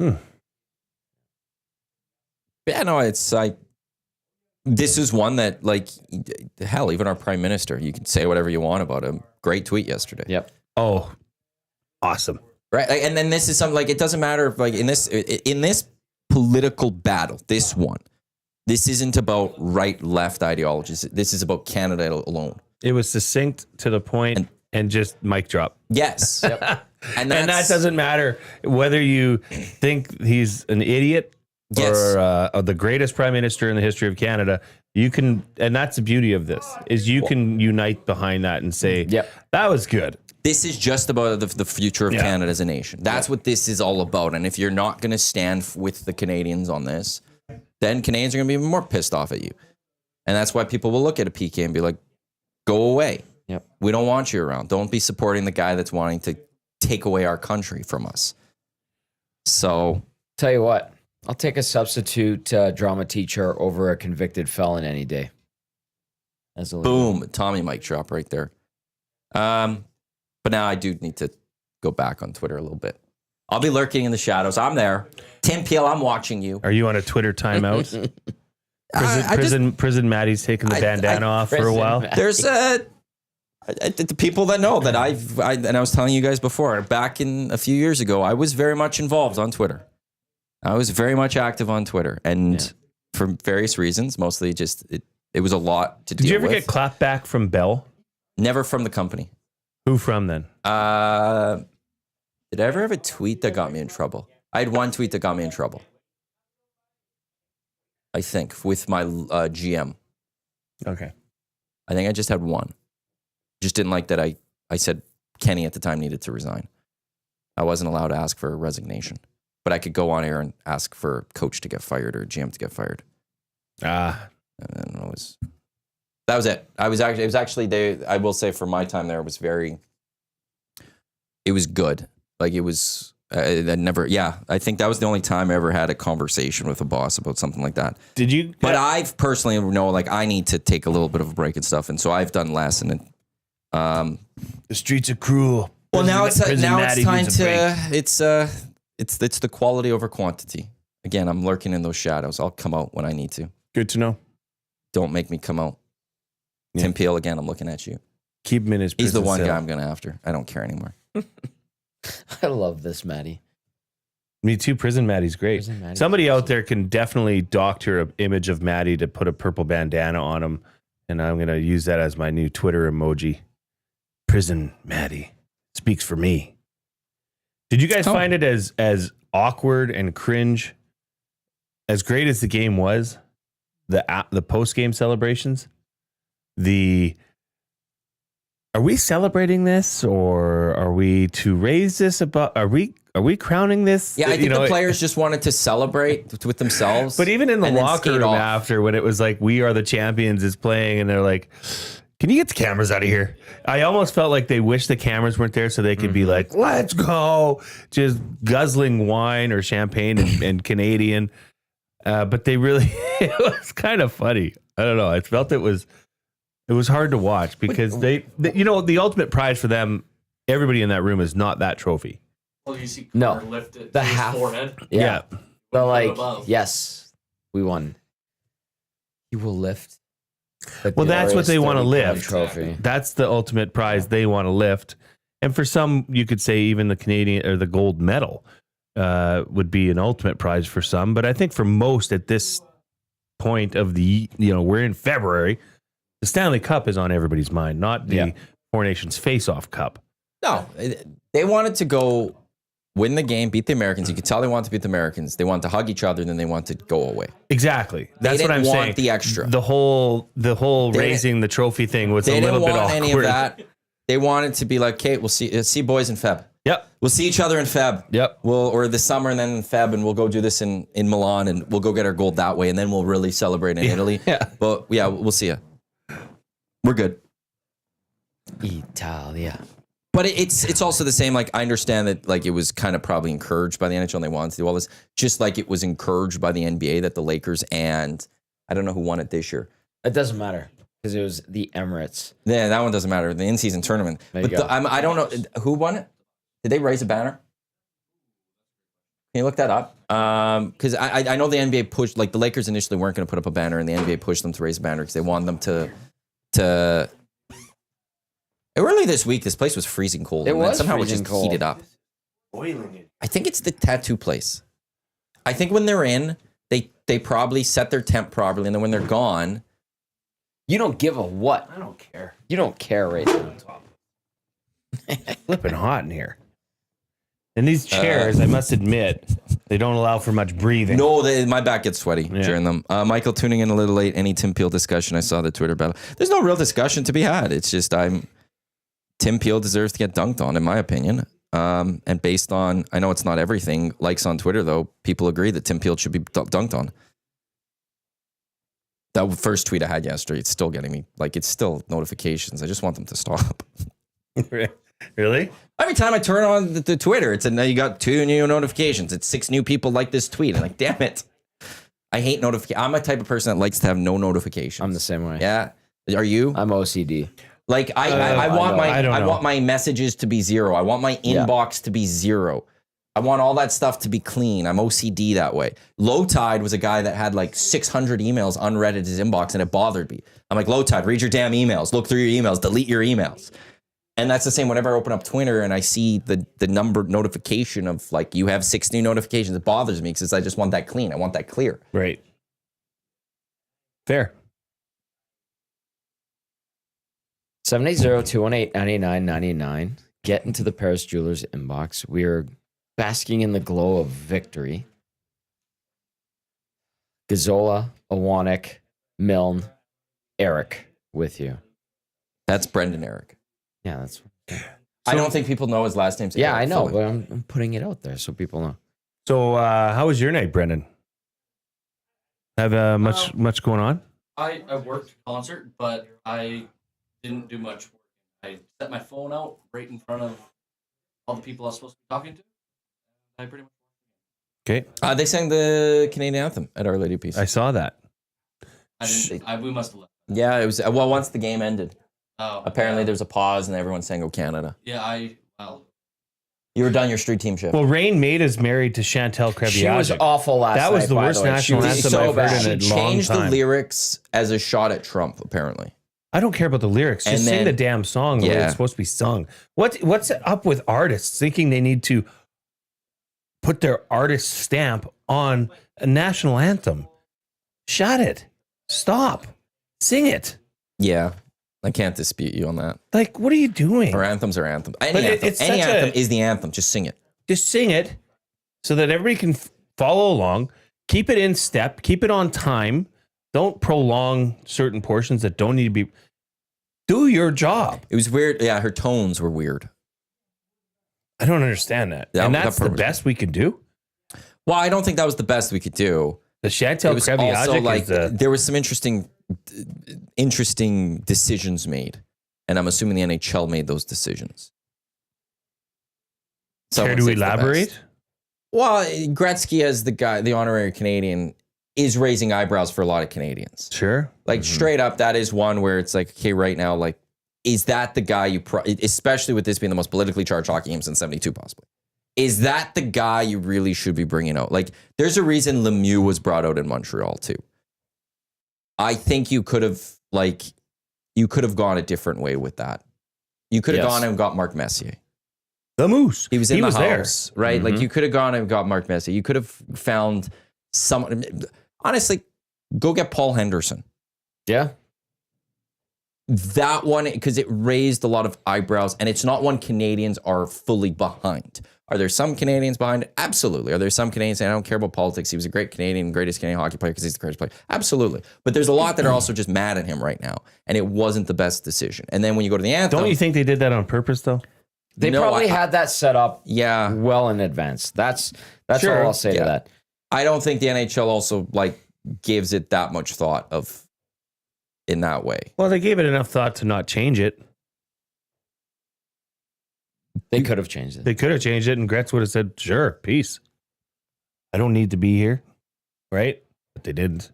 Yeah, no, it's like this is one that like hell, even our prime minister, you can say whatever you want about him. Great tweet yesterday. Yep. Oh, awesome. Right, and then this is something like it doesn't matter if like in this political battle, this isn't about right left ideologies. This is about Canada alone. It was succinct to the point and just mic drop. Yes, and that doesn't matter whether you think he's an idiot or the greatest prime minister in the history of Canada. You can, and that's the beauty of this, is you can unite behind that and say, Yep. that was good. This is just about the future of Canada as a nation. That's what this is all about. And if you're not going to stand with the Canadians on this, then Canadians are going to be even more pissed off at you. And that's why people will look at a PK and be like, go away. Yep. We don't want you around. Don't be supporting the guy that's wanting to take away our country from us. So, Tell you what, I'll take a substitute drama teacher over a convicted felon any day. That's a boom, Tommy mic drop right there. But now I do need to go back on Twitter a little bit. I'll be lurking in the shadows. I'm there. Tim Peel, I'm watching you. Are you on a Twitter timeout? Prison Matty's taking the bandana off for a while. There's the people that know that I was telling you guys before, back in a few years ago, I was very much involved on Twitter. I was very much active on Twitter, and for various reasons, mostly just it was a lot to deal with. Did you ever get clapped back from Bell? Never from the company. Who from then? Did I ever have a tweet that got me in trouble? I had one tweet that got me in trouble. I think with my GM. Okay. I think I just had one. Just didn't like that I said Kenny at the time needed to resign. I wasn't allowed to ask for a resignation, but I could go on air and ask for coach to get fired or GM to get fired. And then that was it. It was actually I will say for my time there, it was good. Like it was, I think that was the only time I ever had a conversation with a boss about something like that. Did you? But I've personally know, like, I need to take a little bit of a break and stuff. And so I've done less. And the streets are cruel. Well, now it's time to, break. it's the quality over quantity. Again, I'm lurking in those shadows. I'll come out when I need to. Good to know. Don't make me come out. Yeah. Tim Peel, again, I'm looking at you. Keep him in his He's the prison one cell. guy I'm going after. I don't care anymore. I love this, Matty. Me too. Prison Matty's great. Prison Matty's Somebody out there can definitely doctor an image of Matty to put a purple bandana on him, and I'm going to use that as my new Twitter emoji. Prison Matty speaks for me. Did you guys find it as awkward and cringe, as great as the game was? The post game celebrations, are we celebrating this, or are we to raise this above? Are we crowning this? Yeah, I think the players just wanted to celebrate with themselves. But even in the and then locker skate room off. after, when it was like "We Are the Champions" is playing, and they're like, "Can you get the cameras out of here?" I almost felt like they wish the cameras weren't there so they could be like, "Let's go," just guzzling wine or champagne and Canadian. But they really, it was kind of funny. I don't know. I felt it was hard to watch because the ultimate prize for them, everybody in that room, is not that trophy. Well, you see No. Connor lift it The to his half. forehead. Yeah. But like, above. yes, we won. You will lift. Well, that's what they want to lift. Trophy. That's the ultimate prize they want to lift. And for some, you could say even the Canadian or the gold medal would be an ultimate prize for some. But I think for most at this point of the, we're in February, the Stanley Cup is on everybody's mind, not the Four Nations Face-Off Cup. No, they wanted to go win the game, beat the Americans. You could tell they wanted to beat the Americans. They wanted to hug each other, and then they wanted to go away. Exactly. That's what I'm didn't saying. want the extra. The whole raising the trophy thing was a They little didn't bit want awkward. any of that. They wanted to be like, "Okay, we'll see boys in Feb. Yep. We'll see each other in Feb. Yep. Or this summer and then in Feb, and we'll go do this in Milan, and we'll go get our gold that way, and then we'll really celebrate in Italy. Yeah. But yeah, we'll see you. We're good. Italia. But it's also the same. Like, I understand that like it was kind of probably encouraged by the NHL and they wanted to do all this, just like it was encouraged by the NBA that the Lakers and I don't know who won it this year. It doesn't matter because it was the Emirates. Yeah, that one doesn't matter. The in-season tournament. There you But go. I don't know who won it. Did they raise a banner? Can you look that up? Because I know the NBA pushed, like the Lakers initially weren't going to put up a banner, and the NBA pushed them to raise a banner because they wanted them to. Early this week, this place was freezing cold. It and then was somehow freezing it just cold. heated up. Boiling it. I think it's the tattoo place. I think when they're in, they probably set their temp properly, and then when they're gone, You don't give a what. I don't care. You don't care right now. Flipping hot in here. And these chairs, I must admit, they don't allow for much breathing. no, my back gets sweaty during them. Michael tuning in a little late. Any Tim Peel discussion? I saw the Twitter battle. There's no real discussion to be had. It's just Tim Peel deserves to get dunked on, in my opinion. And based on, I know it's not everything, likes on Twitter, though, people agree that Tim Peel should be dunked on. That first tweet I had yesterday, it's still getting me, like, it's still notifications. I just want them to stop. Really? Every time I turn on the Twitter, it's now you got 2 new notifications. It's 6 new people like this tweet. I'm like, damn it. I hate notifications. I'm a type of person that likes to have no notifications. I'm the same way. Yeah. Are you? I'm OCD. Like I know. want my messages to be 0. I want my inbox to be 0. I want all that stuff to be clean. I'm OCD that way. Low Tide was a guy that had like 600 emails unread in his inbox, and it bothered me. I'm like, Low Tide, read your damn emails. Look through your emails. Delete your emails. And that's the same whenever I open up Twitter and I see the numbered notification of like, you have 6 new notifications. It bothers me because I just want that clean. I want that clear. Right. Fair. 780-218-9999. Get into the Paris Jewelers inbox. We are basking in the glow of victory. Gazzola, Awanek, Milne, Eric with you. That's Brendan Eric. Yeah, that's. I don't think people know his last name. Yeah, I know, but I'm putting it out there so people know. So, how was your night, Brendan? Have much going on? I worked concert, but I didn't do much work. I set my phone out right in front of all the people I was supposed to be talking to. I pretty much. Okay, They sang the Canadian anthem at Our Lady of Peace. I saw that. We must have left. Yeah, it was. Well, once the game ended, Oh, apparently there's a pause and everyone sang "Oh Canada." Yeah, You were done your street team shift. Well, Rain Maid is married to Chantel Kreviazuk. She was awful last night. That was the by worst way. national She was anthem so I've heard bad. in She a long changed time. the lyrics as a shot at Trump, apparently. I don't care about the lyrics. Just And sing then- the damn song the way Yeah. it's supposed to be sung. What's up with artists thinking they need to put their artist stamp on a national anthem? Shut it. Stop. Sing it. Yeah, I can't dispute you on that. Like, what are you doing? Our anthems are anthem. Any But anthem, it's any such anthem a- is the anthem. Just sing it. Just sing it so that everybody can follow along. Keep it in step. Keep it on time. Don't prolong certain portions that don't need to be. Do your job. It was weird. Yeah, her tones were weird. I don't understand that. Yeah, and that that's part the was best we could do. Well, I don't think that was the best we could do. The Chantel It was also Kreviagic like is the. there was some interesting decisions made, and I'm assuming the NHL made those decisions. Care Someone to says the elaborate? best. Well, Gretzky as the honorary Canadian, is raising eyebrows for a lot of Canadians. Sure. Like straight up, that is one where it's like, okay, right now, like, is that the guy you, especially with this being the most politically charged hockey game since '72, possibly? Is that the guy you really should be bringing out? Like, there's a reason Lemieux was brought out in Montreal too. I think you could have gone a different way with that. You could have gone and got Marc Messier. The Moose. He was in the there. house, right? Like you could have gone and got Marc Messier. You could have found someone. Honestly, go get Paul Henderson. Yeah. That one, because it raised a lot of eyebrows, and it's not one Canadians are fully behind. Are there some Canadians behind it? Absolutely. Are there some Canadians saying, I don't care about politics. He was a great Canadian, greatest Canadian hockey player because he's the greatest player. Absolutely. But there's a lot that are also just mad at him right now, and it wasn't the best decision. And then when you go to the anthem. Don't you think they did that on purpose, though? They probably had that set up yeah, well in advance. That's Sure. all I'll say to that. I don't think the NHL also gives it that much thought of in that way. Well, they gave it enough thought to not change it. They could have changed it. They could have changed it, and Gretz would have said, sure, peace. I don't need to be here. Right? But they didn't.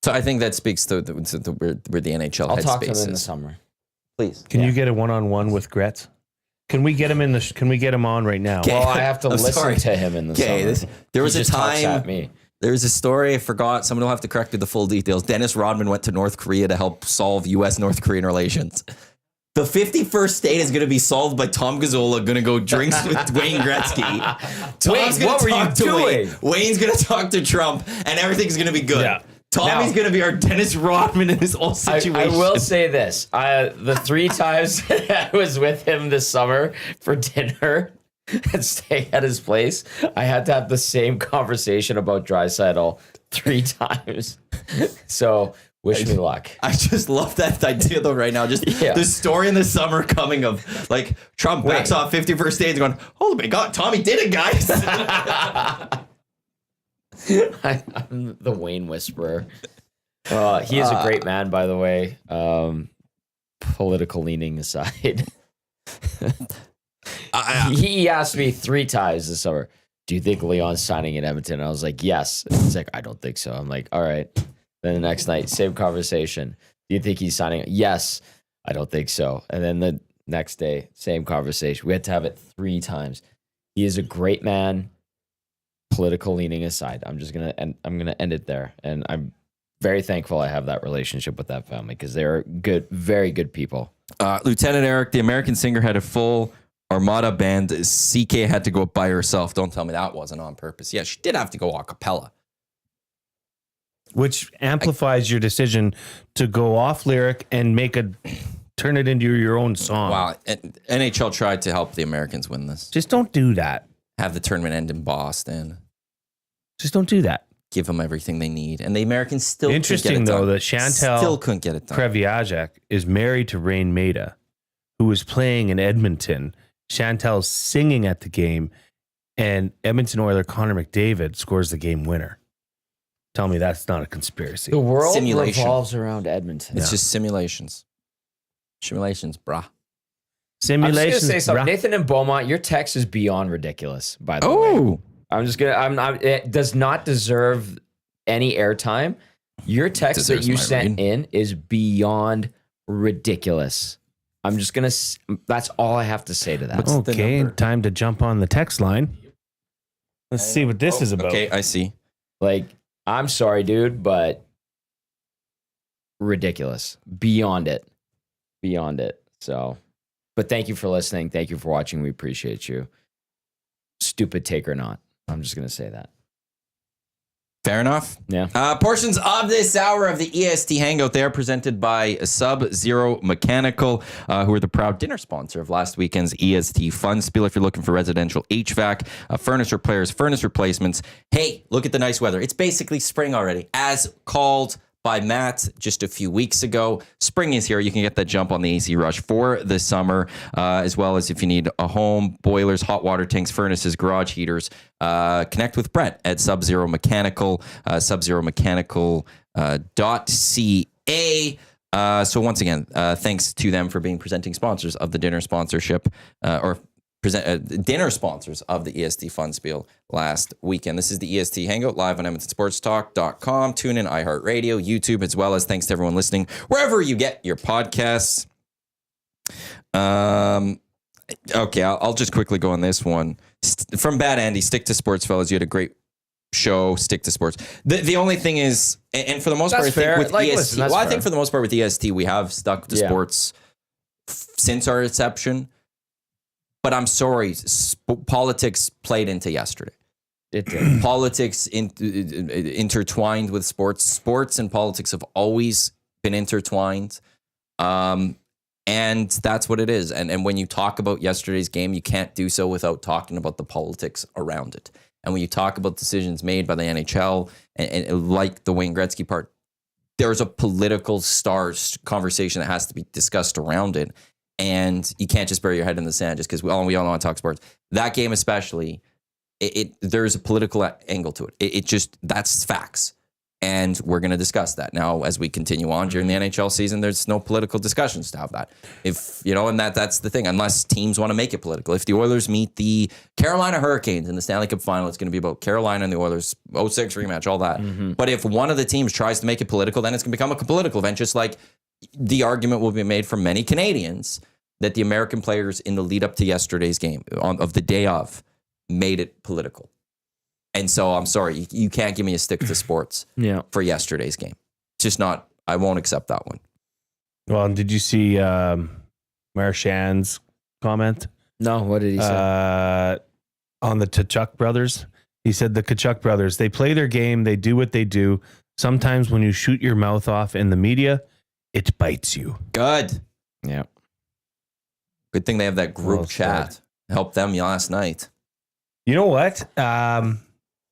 So I think that speaks to where the NHL I'll headspace talk to them in the is. summer. Please. Can you get a one-on-one with Gretz? Can we get him Can we get him on right now? Okay. Well, I have to I'm listen sorry. to him in the Okay, summer. there was He a just talks time. at me. There was a story I forgot. Someone will have to correct me the full details. Dennis Rodman went to North Korea to help solve U.S.-North Korean relations. The 51st state is going to be solved by Tom Gazzola going to go drinks with Wayne Gretzky. Tom's gonna what were you talk to doing? Wayne's going to talk to Trump, and everything's going to be good. Yeah. Tommy's Now- going to be our Dennis Rodman in this whole situation. I will say this. The 3 times I was with him this summer for dinner and staying at his place, I had to have the same conversation about Draisaitl 3 times. So wish me luck. I just love that idea though right now. Just Yeah. the story in the summer coming of like Trump backs off 51st state going, oh my God, Tommy did it, guys. I'm the Wayne Whisperer. He is a great man, by the way. Political leaning aside. He asked me 3 times this summer, do you think Leon's signing in Edmonton? And I was like, yes. And he's like, I don't think so. I'm like, all right. Then the next night, same conversation. Do you think he's signing? Yes. I don't think so. And then the next day, same conversation. We had to have it 3 times. He is a great man. Political leaning aside, I'm gonna end it there. And I'm very thankful I have that relationship with that family because they're good, very good people. Lieutenant Eric, the American singer, had a full Armada band. CK had to go by herself. Don't tell me that wasn't on purpose. Yeah, she did have to go a cappella. Which amplifies your decision to go off lyric and turn it into your own song. Wow. And NHL tried to help the Americans win this. Just don't do that. Have the tournament end in Boston. Just don't do that. Give them everything they need. And the Americans still Interesting, couldn't get it though, done. that Chantel still couldn't get it done. Kreviagic is married to Rain Maida, who was playing in Edmonton. Chantel's singing at the game, and Edmonton Oiler Connor McDavid scores the game winner. Tell me that's not a conspiracy. The world Simulation. revolves around Edmonton. It's just simulations. Simulations, brah. I'm Simulations. just gonna say something. bruh. Nathan and Beaumont, your text is beyond ridiculous, by the way. It does not deserve any airtime. Your text that Deserves you my sent read. in is beyond ridiculous. I'm just gonna. That's all I have to say to that. What's the Okay, number? time to jump on the text line. Let's see what this is about. Okay, I see. Like, I'm sorry, dude, but ridiculous. Beyond it. So, but thank you for listening. Thank you for watching. We appreciate you. Stupid take or not. I'm just gonna say that. Fair enough. Yeah. Portions of this hour of the EST Hangout, they are presented by Sub-Zero Mechanical, who are the proud dinner sponsor of last weekend's EST Fun Spiel. If you're looking for residential HVAC, furnace repairs, furnace replacements, hey, look at the nice weather. It's basically spring already, as called by Matt just a few weeks ago. Spring is here. You can get that jump on the AC Rush for the summer, as well as if you need a home, boilers, hot water tanks, furnaces, garage heaters. Connect with Brett at Sub-Zero Mechanical, subzeromechanical.ca. So once again, thanks to them for being presenting sponsors of the dinner sponsorship, dinner sponsors of the EST Fun Spiel last weekend. This is the EST Hangout live on EdmontonSportsTalk.com. Tune in, iHeartRadio, YouTube, as well as thanks to everyone listening wherever you get your podcasts. Okay, I'll just quickly go on this one. From Bad Andy, stick to sports, fellas. You had a great show. Stick to sports. The only thing is, and for the most part, I think with EST, I think for the most part with EST, we have stuck to sports since our inception. But I'm sorry, politics played into yesterday. It did. Politics intertwined with sports. Sports and politics have always been intertwined. And that's what it is. And when you talk about yesterday's game, you can't do so without talking about the politics around it. And when you talk about decisions made by the NHL, and like the Wayne Gretzky part, there's a political conversation that has to be discussed around it. And you can't just bury your head in the sand just because we all want to talk sports. That game especially, there's a political angle to it. It just, that's facts. And we're going to discuss that. Now, as we continue on during the NHL season, there's no political discussions to have that. If, and that's the thing, unless teams want to make it political. If the Oilers meet the Carolina Hurricanes in the Stanley Cup final, it's going to be about Carolina and the Oilers, 06 rematch, all that. Mm-hmm. But if one of the teams tries to make it political, then it's going to become a political event, just like the argument will be made from many Canadians that the American players in the lead up to yesterday's game, of the day of, made it political. And so I'm sorry, you can't give me a stick to sports for yesterday's game. It's just not, I won't accept that one. Well, did you see Marchand's comment? No, what did he say? On the Tkachuk brothers. He said the Tkachuk brothers, they play their game, they do what they do. Sometimes when you shoot your mouth off in the media, it bites you. Good. Yeah. Good thing they have that group chat. Helped them last night. You know what?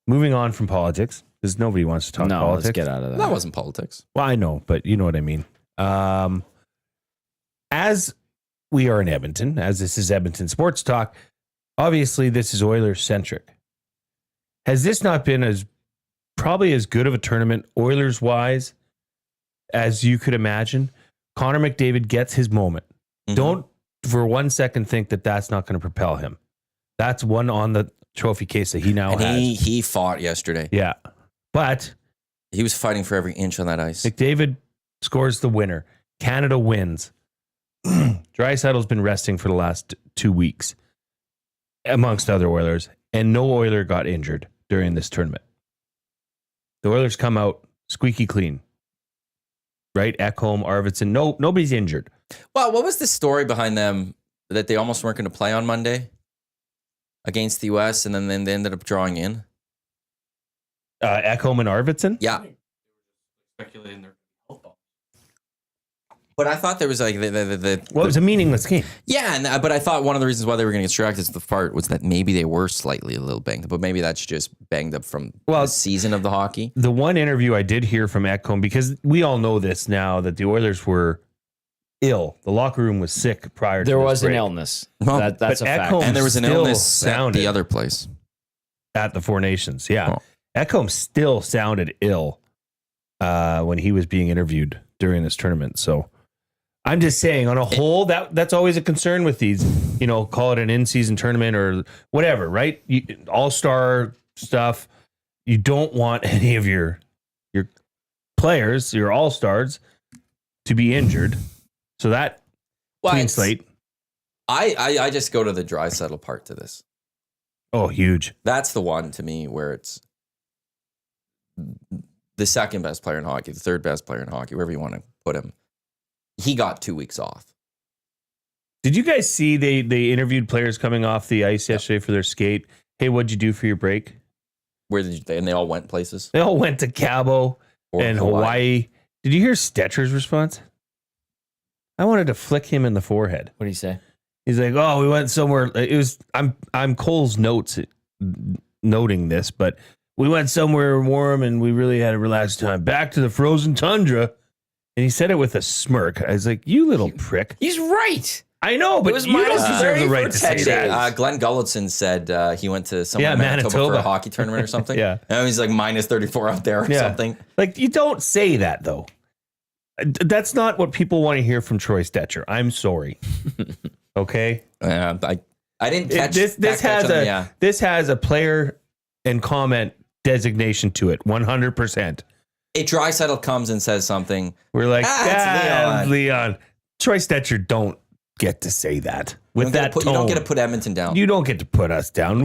Moving on from politics, because nobody wants to talk politics. Let's get out of that. That wasn't politics. Well, I know, but you know what I mean. As we are in Edmonton, as this is Edmonton Sports Talk, obviously this is Oilers centric. Has this not been probably as good of a tournament Oilers wise as you could imagine? Connor McDavid gets his moment. Mm-hmm. Don't for 1 second think that that's not going to propel him. That's one on the trophy case that he now has. He fought yesterday. Yeah. But he was fighting for every inch on that ice. McDavid scores the winner. Canada wins. Draisaitl's been resting for the last 2 weeks, amongst other Oilers, and no Oiler got injured during this tournament. The Oilers come out squeaky clean. Right? Ekholm, Arvidsson, nobody's injured. Well, what was the story behind them that they almost weren't going to play on Monday against the U.S. and then they ended up drawing in? Ekholm and Arvidsson? Yeah. Speculating their health ball. But I thought there was like it was a meaningless game. Yeah, but I thought one of the reasons why they were going to get distracted to the part was that maybe they were slightly a little banged up, but maybe that's just banged up from the season of the hockey. The one interview I did hear from Ekholm, because we all know this now, that the Oilers were ill. The locker room was sick prior to There was break. an illness. That's a fact. Ekholm And there was an illness sounded at the other place. At the Four Nations, yeah. Oh. Ekholm still sounded ill when he was being interviewed during this tournament. So I'm just saying, on a whole, that's always a concern with these, call it an in-season tournament or whatever, right? All-star stuff. You don't want any of your players, your all-stars, to be injured. So that clean slate. I just go to the Draisaitl part to this. Oh, huge. That's the one to me where it's the second best player in hockey, the third best player in hockey, wherever you want to put him. He got 2 weeks off. Did you guys see they interviewed players coming off the ice yesterday for their skate? Hey, what'd you do for your break? Where did you? And they all went places. They all went to Cabo Or and Hawaii. Did you hear Stetcher's response? I wanted to flick him in the forehead. What do you say? He's like, "Oh, we went somewhere." It was I'm Cole's notes noting this, but we went somewhere warm and we really had a relaxed time. Back to the frozen tundra, and he said it with a smirk. I was like, "You little prick." He's right. I know, but was you don't minus deserve 30 the for right to say 10 that. days. Glenn Gulletson said he went to somewhere Yeah, in Manitoba for Manitoba. a hockey tournament or something. Yeah. And he's like minus 34 out there or Yeah. something. Like, you don't say that, though. That's not what people want to hear from Troy Stetcher. I'm sorry. Okay? I didn't catch This has a player and comment designation to it, 100%. A Draisaitl comes and says something. We're like, it's Leon. Troy Stetcher don't get to say that with that tone. You don't get to put Edmonton down. You don't get to put us down.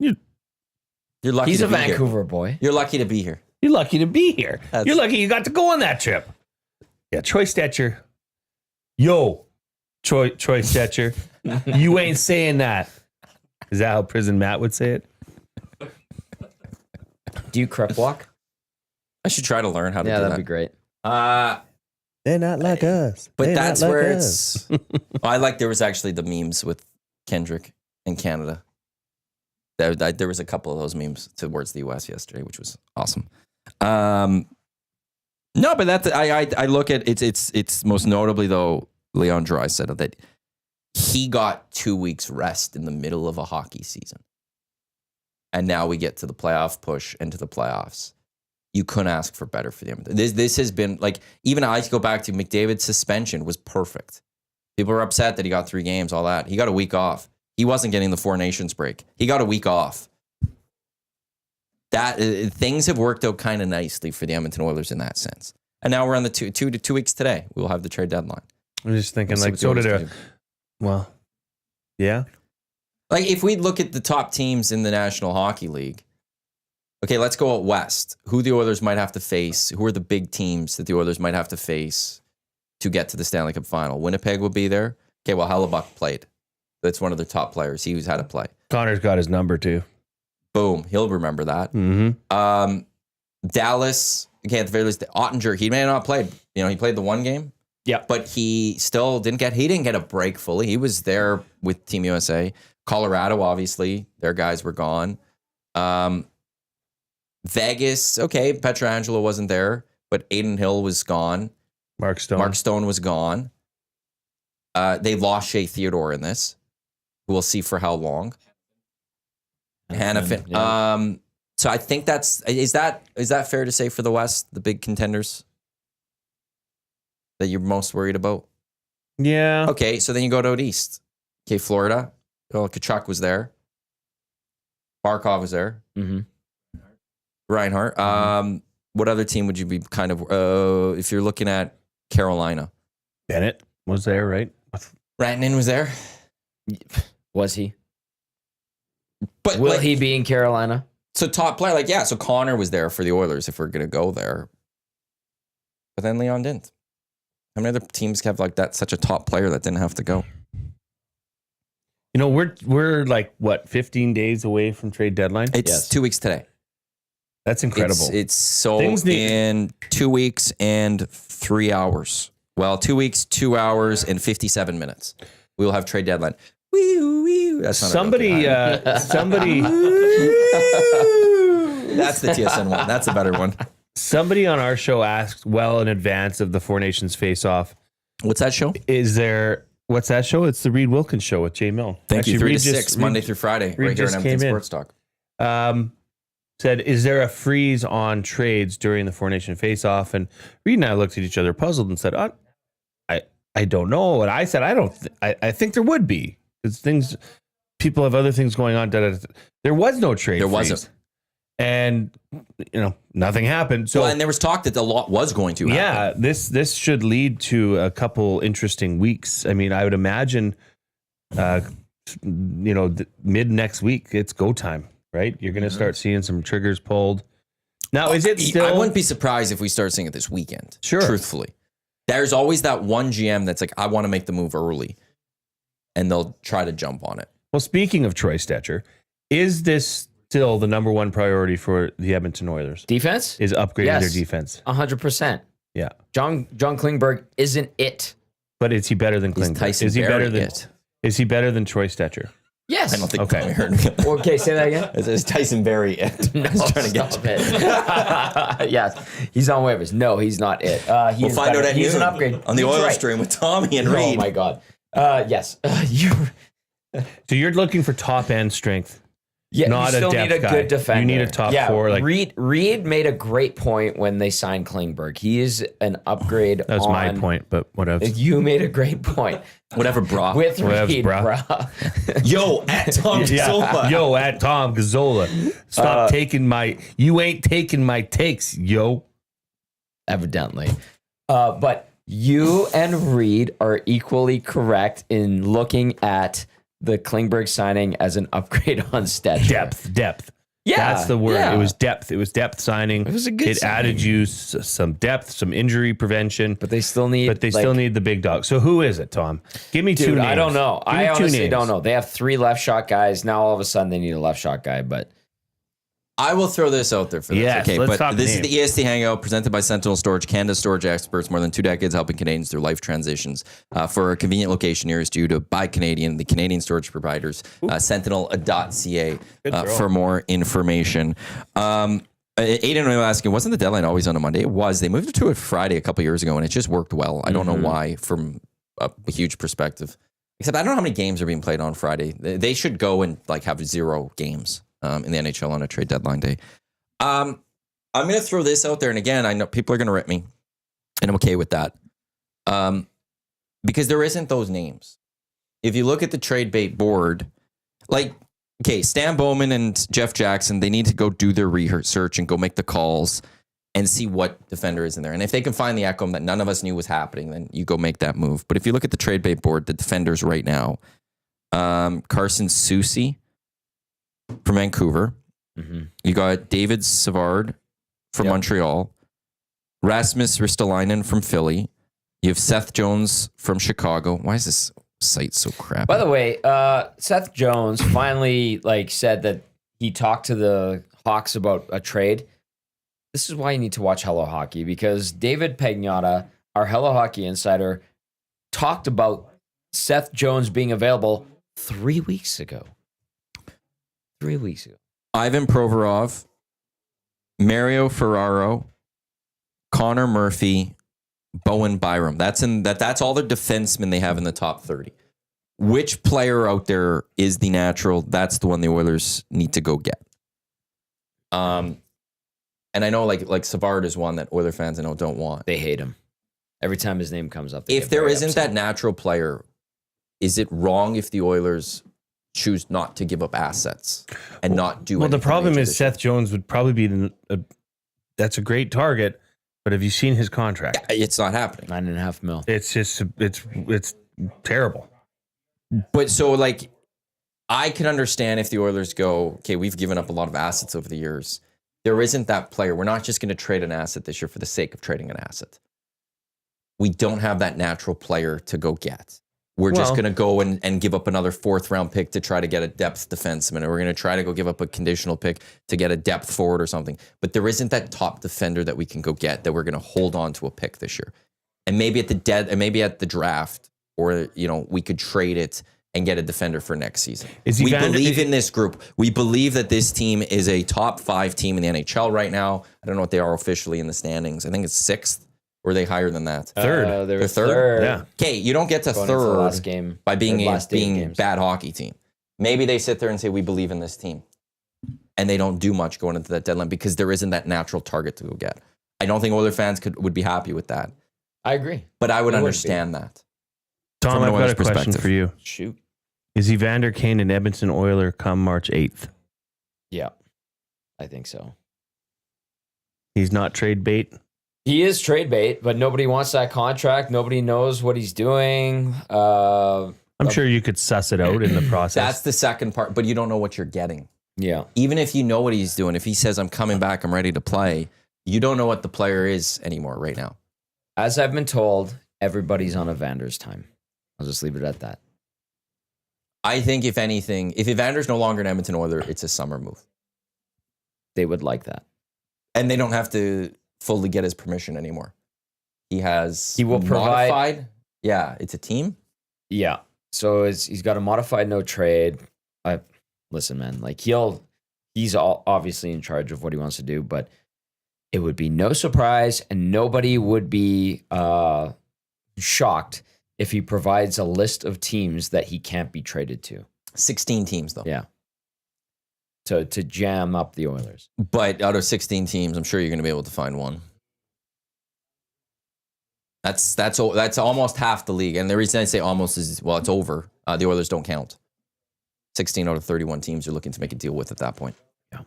You're lucky. He's to a be Vancouver here. boy. You're lucky to be here. You're lucky to be here. That's- You're lucky you got to go on that trip. Yeah, Troy Stetcher. Yo, Troy Stetcher. You ain't saying that. Is that how Prison Matt would say it? Do you crep walk? I should try to learn how to Yeah, do that'd that. be great. They're not like us. But that's where it's. I like. There was actually the memes with Kendrick in Canada. There was a couple of those memes towards the U.S. yesterday, which was awesome. No, but that's I look at it's most notably though Leon Draisaitl that he got 2 weeks rest in the middle of a hockey season, and now we get to the playoff push and to the playoffs. You couldn't ask for better for them. This has been like, even I go back to McDavid's suspension was perfect. People were upset that he got 3 games, all that. He got a week off. He wasn't getting the 4 Nations break. He got a week off. That things have worked out kind of nicely for the Edmonton Oilers in that sense. And now we're on the 2 weeks today. We'll have the trade deadline. I'm just thinking, We'll see like, what the so Oilers did can do. well, yeah. Like, if we look at the top teams in the National Hockey League, okay, let's go out west. Who the Oilers might have to face? Who are the big teams that the Oilers might have to face to get to the Stanley Cup final? Winnipeg will be there. Okay, well, Hellebuck played. That's one of their top players. He was had to play. Connor's got his number too. Boom. He'll remember that. Mm-hmm. Dallas, okay, at the very least, Ottinger, he may not have played. You know, he played the one game. Yeah. But he still didn't get a break fully. He was there with Team USA. Colorado, obviously, their guys were gone. Vegas, okay, Pietrangelo wasn't there, but Aiden Hill was gone. Mark Stone was gone. They lost Shea Theodore in this. We'll see for how long. Hannafin. Yeah. So I think is that fair to say for the West, the big contenders that you're most worried about? Yeah. Okay, so then you go to out east. Okay, Florida. Well, Kachuk was there. Barkov was there. Mm-hmm. Reinhart. What other team would you be kind of if you're looking at Carolina? Bennett was there, right? Rantanen was there. Was he? But Will like, he be in Carolina? So top player, like, yeah, so Connor was there for the Oilers if we're going to go there. But then Leon didn't. How many other teams have like that, such a top player that didn't have to go? You know, we're like, what, 15 days away from trade deadline? It's 2 weeks today. That's incredible. It's so Things need- in 2 weeks and 3 hours. Well, 2 weeks, 2 hours, and 57 minutes. We will have trade deadline. Wee, wee. That's not somebody. That's the TSN one. That's a better one. Somebody on our show asked well in advance of the Four Nations face-off. What's that show? What's that show? It's the Reed Wilkins Show with Jay Milne. Thank you. 3 to Reed 6, Monday through Friday, right here just on came Edmonton in. Sports Talk. Said, is there a freeze on trades during the Four Nation face-off? And Reed and I looked at each other puzzled and said, I don't know. And I said, I think there would be. Because people have other things going on. There was no trade. There freeze. wasn't. And, nothing happened. So, and there was talk that the lot was going to happen. Yeah, this should lead to a couple interesting weeks. I mean, I would imagine, mid next week, it's go time, right? You're going to start seeing some triggers pulled. Now, is it still? I wouldn't be surprised if we start seeing it this weekend. Sure. Truthfully. There's always that one GM that's like, I want to make the move early. And they'll try to jump on it. Well, speaking of Troy Stetcher, is this still the number one priority for the Edmonton Oilers Defense? is upgrading Yes. their defense. 100%. Yeah. John Klingberg isn't it. But is he better than Is Klingberg? Tyson Is he Barrie better than it? Is he better than Troy Stetcher? Yes. I don't think Okay. Tommy heard me. Okay, say that again. Is Tyson Barrie it? No, I was trying to get stop it. Yes, he's on waivers. No, he's not it. He We'll is find better. out at He's noon an upgrade on the He's Oil right. Stream with Tommy and Oh Reed. my God. Yes. You. So you're looking for top end strength. Yeah, Not you a still depth need a guy. good defender. You need a top four, like- Reed made a great point when they signed Klingberg. He is an upgrade. That was my point, but whatever. You made a great point Whatever, bro. with Whatevs, Reed, brah. brah. Yo, at Tom Gazzola. Yo, at Tom Gazzola. Stop taking my. You ain't taking my takes, yo. Evidently. But you and Reed are equally correct in looking at the Klingberg signing as an upgrade on Stetcher. Depth. Yeah, That's the word. yeah. It was depth. It was depth signing. It was a good It added you some depth, some injury prevention. But they still need. But they still need the big dog. So who is it, Tom? Give me two Dude, names. I don't know. Give me I two honestly names. don't know. They have 3 left shot guys. Now all of a sudden they need a left shot guy. But I will throw this out there for this. Yes, Okay, let's but talk this names. is the EST Hangout presented by Sentinel Storage, Canada's storage experts, more than 2 decades helping Canadians through life transitions. For a convenient location nearest you to buy Canadian, the Canadian storage providers, sentinel.ca for more information. Aiden was asking, wasn't the deadline always on a Monday? It was. They moved it to a Friday a couple years ago, and it just worked well. I don't know why from a huge perspective. Except I don't know how many games are being played on Friday. They should go and like have 0 games in the NHL on a trade deadline day. I'm going to throw this out there. And again, I know people are going to rip me, and I'm okay with that. Because there isn't those names. If you look at the trade bait board, like, okay, Stan Bowman and Jeff Jackson, they need to go do their research and go make the calls and see what defender is in there. And if they can find the echo that none of us knew was happening, then you go make that move. But if you look at the trade bait board, the defenders right now, Carson Soucy from Vancouver. You got David Savard from Montreal, Rasmus Ristolainen from Philly. You have Seth Jones from Chicago. Why is this site so crappy? by the way, Seth Jones finally said that he talked to the Hawks about a trade. This is why you need to watch Hello Hockey, because David Pagnotta, our Hello Hockey insider, talked about Seth Jones being available 3 weeks ago. 3 weeks ago. Ivan Provorov, Mario Ferraro, Connor Murphy, Bowen Byram. That's all the defensemen they have in the top 30. Which player out there is the natural? That's the one the Oilers need to go get. And I know like Savard is one that Oiler fans I know don't want. They hate him. Every time his name comes up. they If get there very isn't upset. that natural player, is it wrong if the Oilers choose not to give up assets and not do Well, the anything problem major is this year? Seth Jones would probably be that's a great target, but have you seen his contract? It's not happening. $9.5 million. It's just it's terrible. But so I can understand if the Oilers go, okay, we've given up a lot of assets over the years. There isn't that player. We're not just going to trade an asset this year for the sake of trading an asset. We don't have that natural player to go get. We're just going to go and give up another 4th round pick to try to get a depth defenseman, or we're going to try to go give up a conditional pick to get a depth forward or something. But there isn't that top defender that we can go get that we're going to hold on to a pick this year. And maybe at the draft, or we could trade it and get a defender for next season. We believe in this group. We believe that this team is a top 5 team in the NHL right now. I don't know what they are officially in the standings. I think it's 6th. Or are they higher than that? Third. They're third? Yeah. Okay, you don't get to Going into the third last game, by being or a last 8 games. bad hockey team. Maybe they sit there and say, we believe in this team. And they don't do much going into that deadline because there isn't that natural target to go get. I don't think Oilers fans would be happy with that. I agree. But I would They wouldn't understand that. Tom, From an I've got Oilers a question perspective. for you. Shoot. Is Evander Kane an Edmonton Oiler come March 8th? Yeah, I think so. He's not trade bait. He is trade bait, but nobody wants that contract. Nobody knows what he's doing. I'm sure you could suss it out in the process. That's the second part, but you don't know what you're getting. Yeah. Even if you know what he's doing, if he says, I'm coming back, I'm ready to play, you don't know what the player is anymore right now. As I've been told, everybody's on Evander's time. I'll just leave it at that. I think if anything, if Evander's no longer an Edmonton Oiler, it's a summer move. they would like that. And they don't have to fully get his permission anymore. He will provide. Modified. Yeah, it's a team. Yeah. So he's got a modified no trade. Listen, man, like he's obviously in charge of what he wants to do, but it would be no surprise and nobody would be shocked if he provides a list of teams that he can't be traded to. 16 teams, though. Yeah. To jam up the Oilers. But out of 16 teams, I'm sure you're going to be able to find one. That's almost half the league. And the reason I say almost is, well, it's over. The Oilers don't count. 16 out of 31 teams you're looking to make a deal with at that point. Yeah.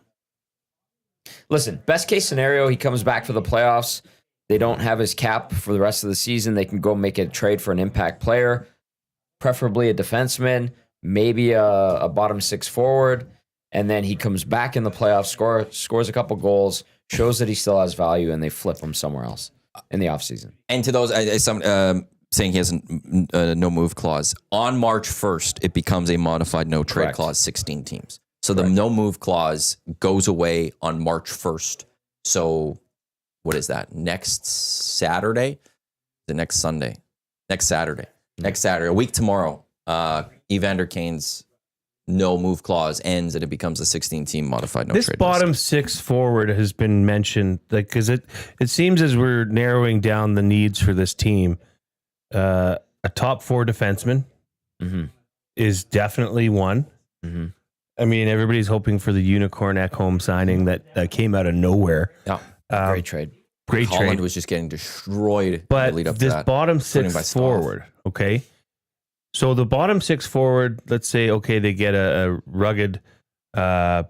Listen, best case scenario, he comes back for the playoffs. They don't have his cap for the rest of the season. They can go make a trade for an impact player, preferably a defenseman, maybe a bottom six forward. And then he comes back in the playoffs, scores a couple goals, shows that he still has value, and they flip him somewhere else in the offseason. And to those, saying he has a no move clause, on March 1st, it becomes a modified no trade Correct. clause, 16 teams. So the no move clause goes away on March 1st. So what is that? Next Saturday? The next Sunday? Next Saturday. Next Saturday. A week tomorrow, Evander Kane's no move clause ends and it becomes a 16-team modified no This trade. bottom six forward has been mentioned, like, because it seems as we're narrowing down the needs for this team, a top four defenseman is definitely one. Mm-hmm. I mean, everybody's hoping for the unicorn Ekholm signing that came out of nowhere. Yeah. Great trade. Great Holland trade. was just getting destroyed. in But the lead up to this that. bottom including by six Stahl. forward, okay? So the bottom six forward, let's say, okay, they get a rugged, hardened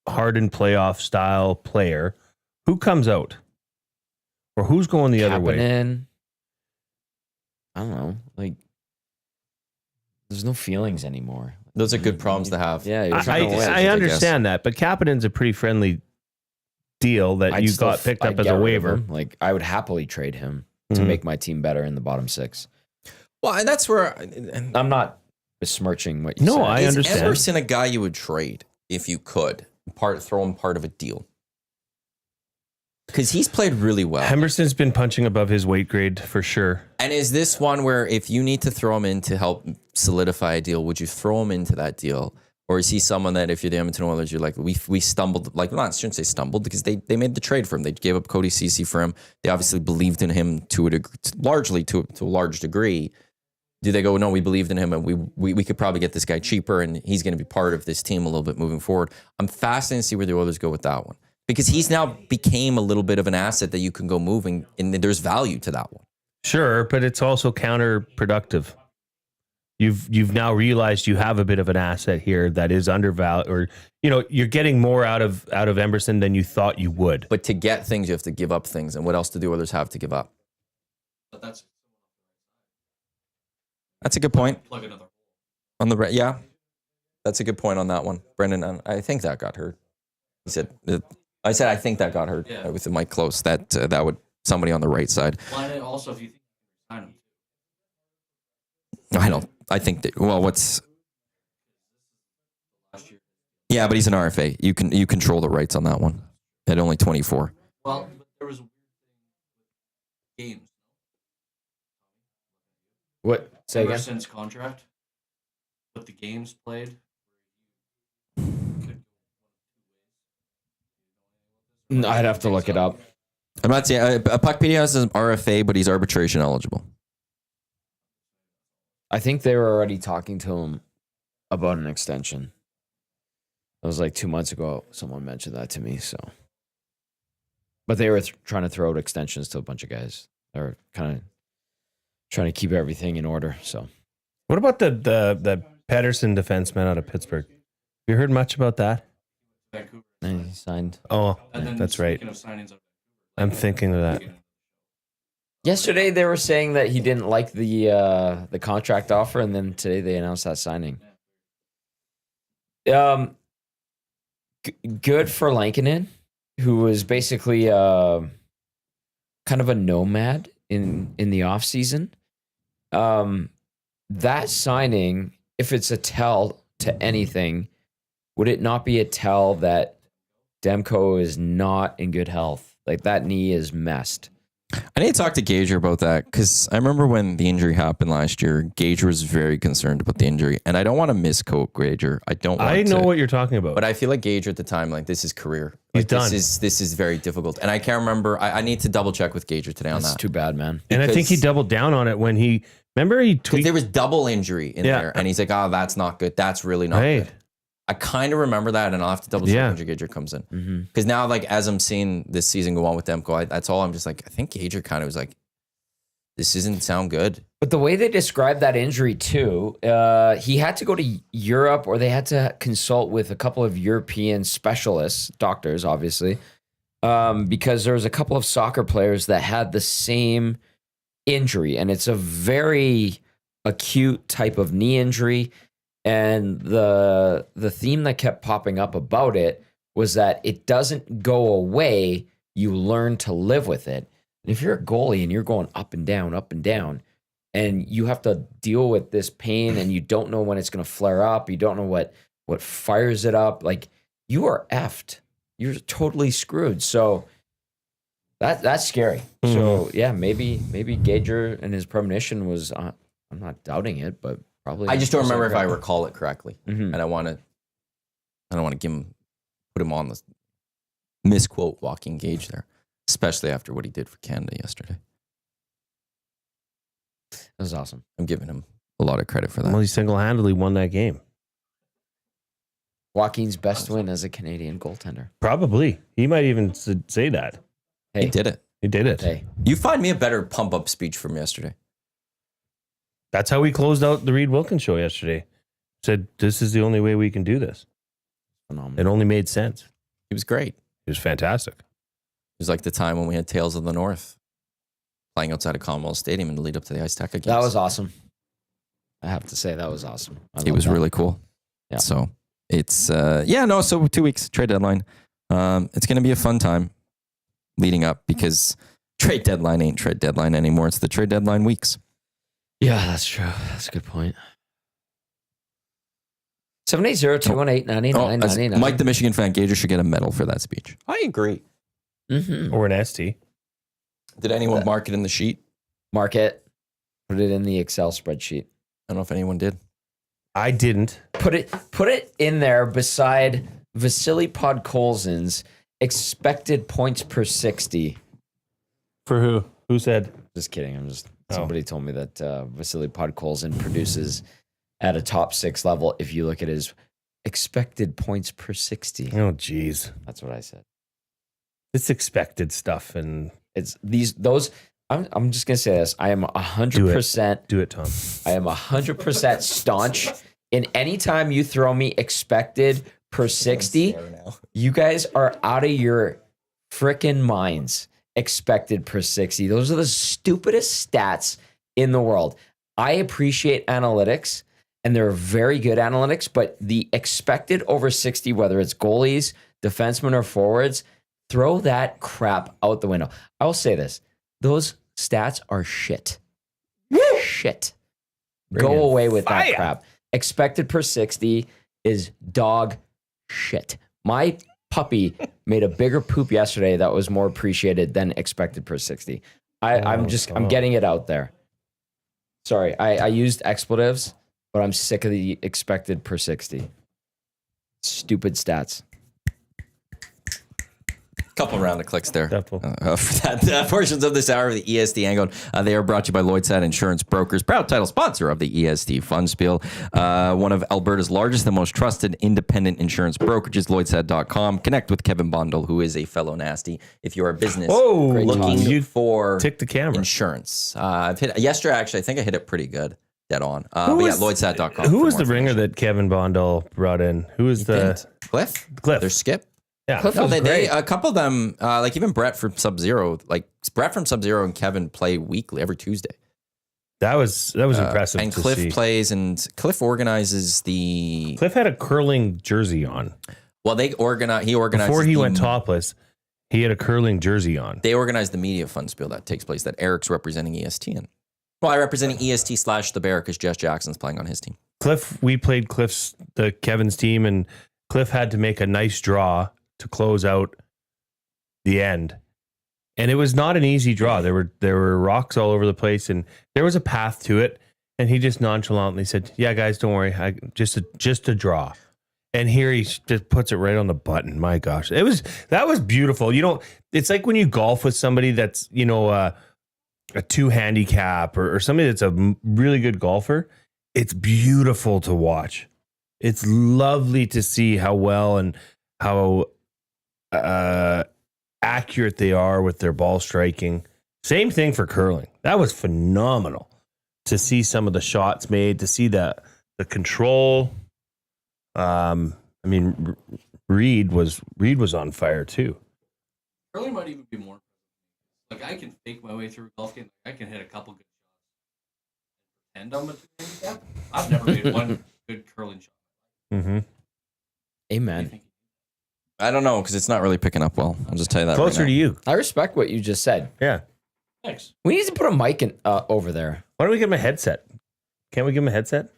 playoff style player. Who comes out? Or who's going the other way? Kapanen. I don't know. Like, there's no feelings anymore. Those are good problems to have. Yeah, you're trying to win. I understand that, but Kapanen's a pretty friendly deal that I'd you still got picked I'd up as get a rid of waiver. him. Like, I would happily trade him to Mhm. make my team better in the bottom six. Well, and that's where... I'm not besmirching what you No, said. I Is understand. Emerson a guy you would trade if you could? Throw him part of a deal? Because he's played really well. Henderson's been punching above his weight grade for sure. And is this one where if you need to throw him in to help solidify a deal, would you throw him into that deal? Or is he someone that if you're the Edmonton Oilers, you're like, we stumbled, like, well, I shouldn't say stumbled because they made the trade for him. They gave up Cody Ceci for him. They obviously believed in him to a degree, largely to a large degree. Do they go, no, we believed in him and we could probably get this guy cheaper and he's going to be part of this team a little bit moving forward? I'm fascinated to see where the Oilers go with that one. Because he's now became a little bit of an asset that you can go moving, and there's value to that one. Sure, but it's also counterproductive. You've now realized you have a bit of an asset here that is undervalued, or you're getting more out of Emerson than you thought you would. But to get things, you have to give up things, and what else do the Oilers have to give up? But that's a good point. plug another. On the yeah, that's a good point on that one, Brendan. I think that got hurt. He said, I said I think that got hurt with the mic close. That would somebody on the right side. Well, and also, if you think you can sign him, I don't. I think that. Well, what's last year. yeah, but he's an RFA. You control the rights on that one at only 24. Well, but there was a weird thing with games. What? Say again? Emerson's contract, but the games played. I'd have to look it up. I'm not saying Puckpedia has an RFA, but he's arbitration eligible. I think they were already talking to him about an extension. It was like 2 months ago. Someone mentioned that to me. So, but they were trying to throw out extensions to a bunch of guys. They're kind of trying to keep everything in order. So, What about the Pedersen defenseman out of Pittsburgh? Have you heard much about that? Vancouver. and he signed. Oh, And then that's right. speaking of signings, I'm thinking of that. Yesterday they were saying that he didn't like the contract offer, and then today they announced that signing. Good for Lankinen, who was basically kind of a nomad in the off season. That signing, if it's a tell to anything, would it not be a tell that Demko is not in good health. Like that knee is messed. I need to talk to Gager about that because I remember when the injury happened last year, Gager was very concerned about the injury. And I don't want to misquote Gager. I don't want I know to, what you're talking about. but I feel like Gager at the time, like this is career. He's Like, done. This is very difficult. And I can't remember. I need to double check with Gager today on That's that. too bad, man. And I think he because- doubled down on it when he, remember he Because tweeted. there was double injury in Yeah. there. And he's like, oh, that's not good. That's really not Right. good. I kind of remember that, and I'll have to double check Yeah. when Gager comes in. Mm-hmm. Because now, like, as I'm seeing this season go on with Demko, that's all I'm just like, I think Gager kind of was like, this doesn't sound good. But the way they described that injury too, he had to go to Europe, or they had to consult with a couple of European specialists, doctors, obviously, because there was a couple of soccer players that had the same injury, and it's a very acute type of knee injury. And the theme that kept popping up about it was that it doesn't go away. You learn to live with it. And if you're a goalie and you're going up and down, and you have to deal with this pain and you don't know when it's going to flare up, you don't know what fires it up, like you are effed. You're totally screwed. So that's scary. So yeah, maybe Gager and his premonition was, I'm not doubting it, but probably. I just don't remember if I correct. recall it correctly. Mhm. And I don't want to put him on the misquote Walking Gage there, especially after what he did for Canada yesterday. That was awesome. I'm giving him a lot of credit for that. Well, he single-handedly won that game. Joaquin's best win as a Canadian goaltender. Probably. He might even say that. Hey, He did it. He did it. Hey, You find me a better pump up speech from yesterday. That's how we closed out the Reed Wilkins show yesterday. Said, this is the only way we can do this. phenomenal. It only made sense. He was great. It was fantastic. It was like the time when we had Tales of the North playing outside of Commonwealth Stadium in the lead up to the Ice Tech games. That was awesome. I have to say that was awesome. I It love was that. really cool. Yeah. So it's so 2 weeks trade deadline. It's going to be a fun time leading up because trade deadline ain't trade deadline anymore. It's the trade deadline weeks. Yeah, that's true. That's a good point. 780-218-9999. as Mike, the Michigan fan, Gager should get a medal for that speech. I agree. Mm-hmm. Or an ST. Did anyone mark it in the sheet? Mark it. Put it in the Excel spreadsheet. I don't know if anyone did. I didn't. Put it in there beside Vasily Podkolzin's expected points per 60. For who? Who said? Just kidding. Oh. Somebody told me that Vasily Podkolzin produces at a top 6 level if you look at his expected points per 60. Oh, geez. That's what I said. It's expected stuff. And It's those. I'm just gonna say this. I am 100%. do it, Tom. I am 100% staunch. In any time you throw me expected per 60, you guys are out of your freaking minds. Expected per 60. Those are the stupidest stats in the world. I appreciate analytics, and they're very good analytics, but the expected over 60, whether it's goalies, defensemen, or forwards, throw that crap out the window. I will say this. Those stats are shit. Shit. Bring Go in away with fire. that crap. Expected per 60 is dog shit. My puppy made a bigger poop yesterday that was more appreciated than expected per 60. I'm getting it out there. Sorry, I used expletives, but I'm sick of the expected per 60. Stupid stats. Couple round of clicks there. Doubtful. For that portions of this hour of the EST Hangout. They are brought to you by Lloydside Insurance Brokers, proud title sponsor of the EST Fund Spiel, one of Alberta's largest and most trusted independent insurance brokerages, Lloydside.com. Connect with Kevin Bondel, who is a fellow nasty. If you're a business Oh, looking you for tick the camera. insurance, I've hit yesterday. Actually, I think I hit it pretty good, dead on. But yeah, was- Lloydside.com. Who for was more the ringer information. that Kevin Bondel brought in? Who was the Cliff? Cliff? There's Skip. Yeah. Cliff No, was they great. a couple of them, like even Brett from Sub-Zero, like Brett from Sub-Zero and Kevin play weekly every Tuesday. That was impressive And to Cliff see. plays, and Cliff organizes the. Cliff had a curling jersey on. Well, he organizes Before he the- went topless, he had a curling jersey on. They organize the media fund spiel that takes place that Eric's representing EST in. Well, I representing EST / the Bear because Jess Jackson's playing on his team. We played Kevin's team, and Cliff had to make a nice draw to close out the end. And it was not an easy draw. There were rocks all over the place, and there was a path to it. And he just nonchalantly said, "Yeah, guys, don't worry. Just a draw." And here he just puts it right on the button. My gosh, that was beautiful. It's like when you golf with somebody that's a 2 handicap or somebody that's a really good golfer. It's beautiful to watch. It's lovely to see how well and how accurate they are with their ball striking. Same thing for curling. That was phenomenal to see some of the shots made, to see the control. Reed was on fire too. Curling might even be more. Like, I can fake my way through a golf game. I can hit a couple good shots. And I'm a 2 handicap. I've never made one good curling shot. Mm-hmm. Amen. I don't know because it's not really picking up well. I'll just tell you that. Closer right to you. I respect what you just said. Yeah. Thanks. We need to put a mic in, over there. Why don't we give him a headset? Can't we give him a headset?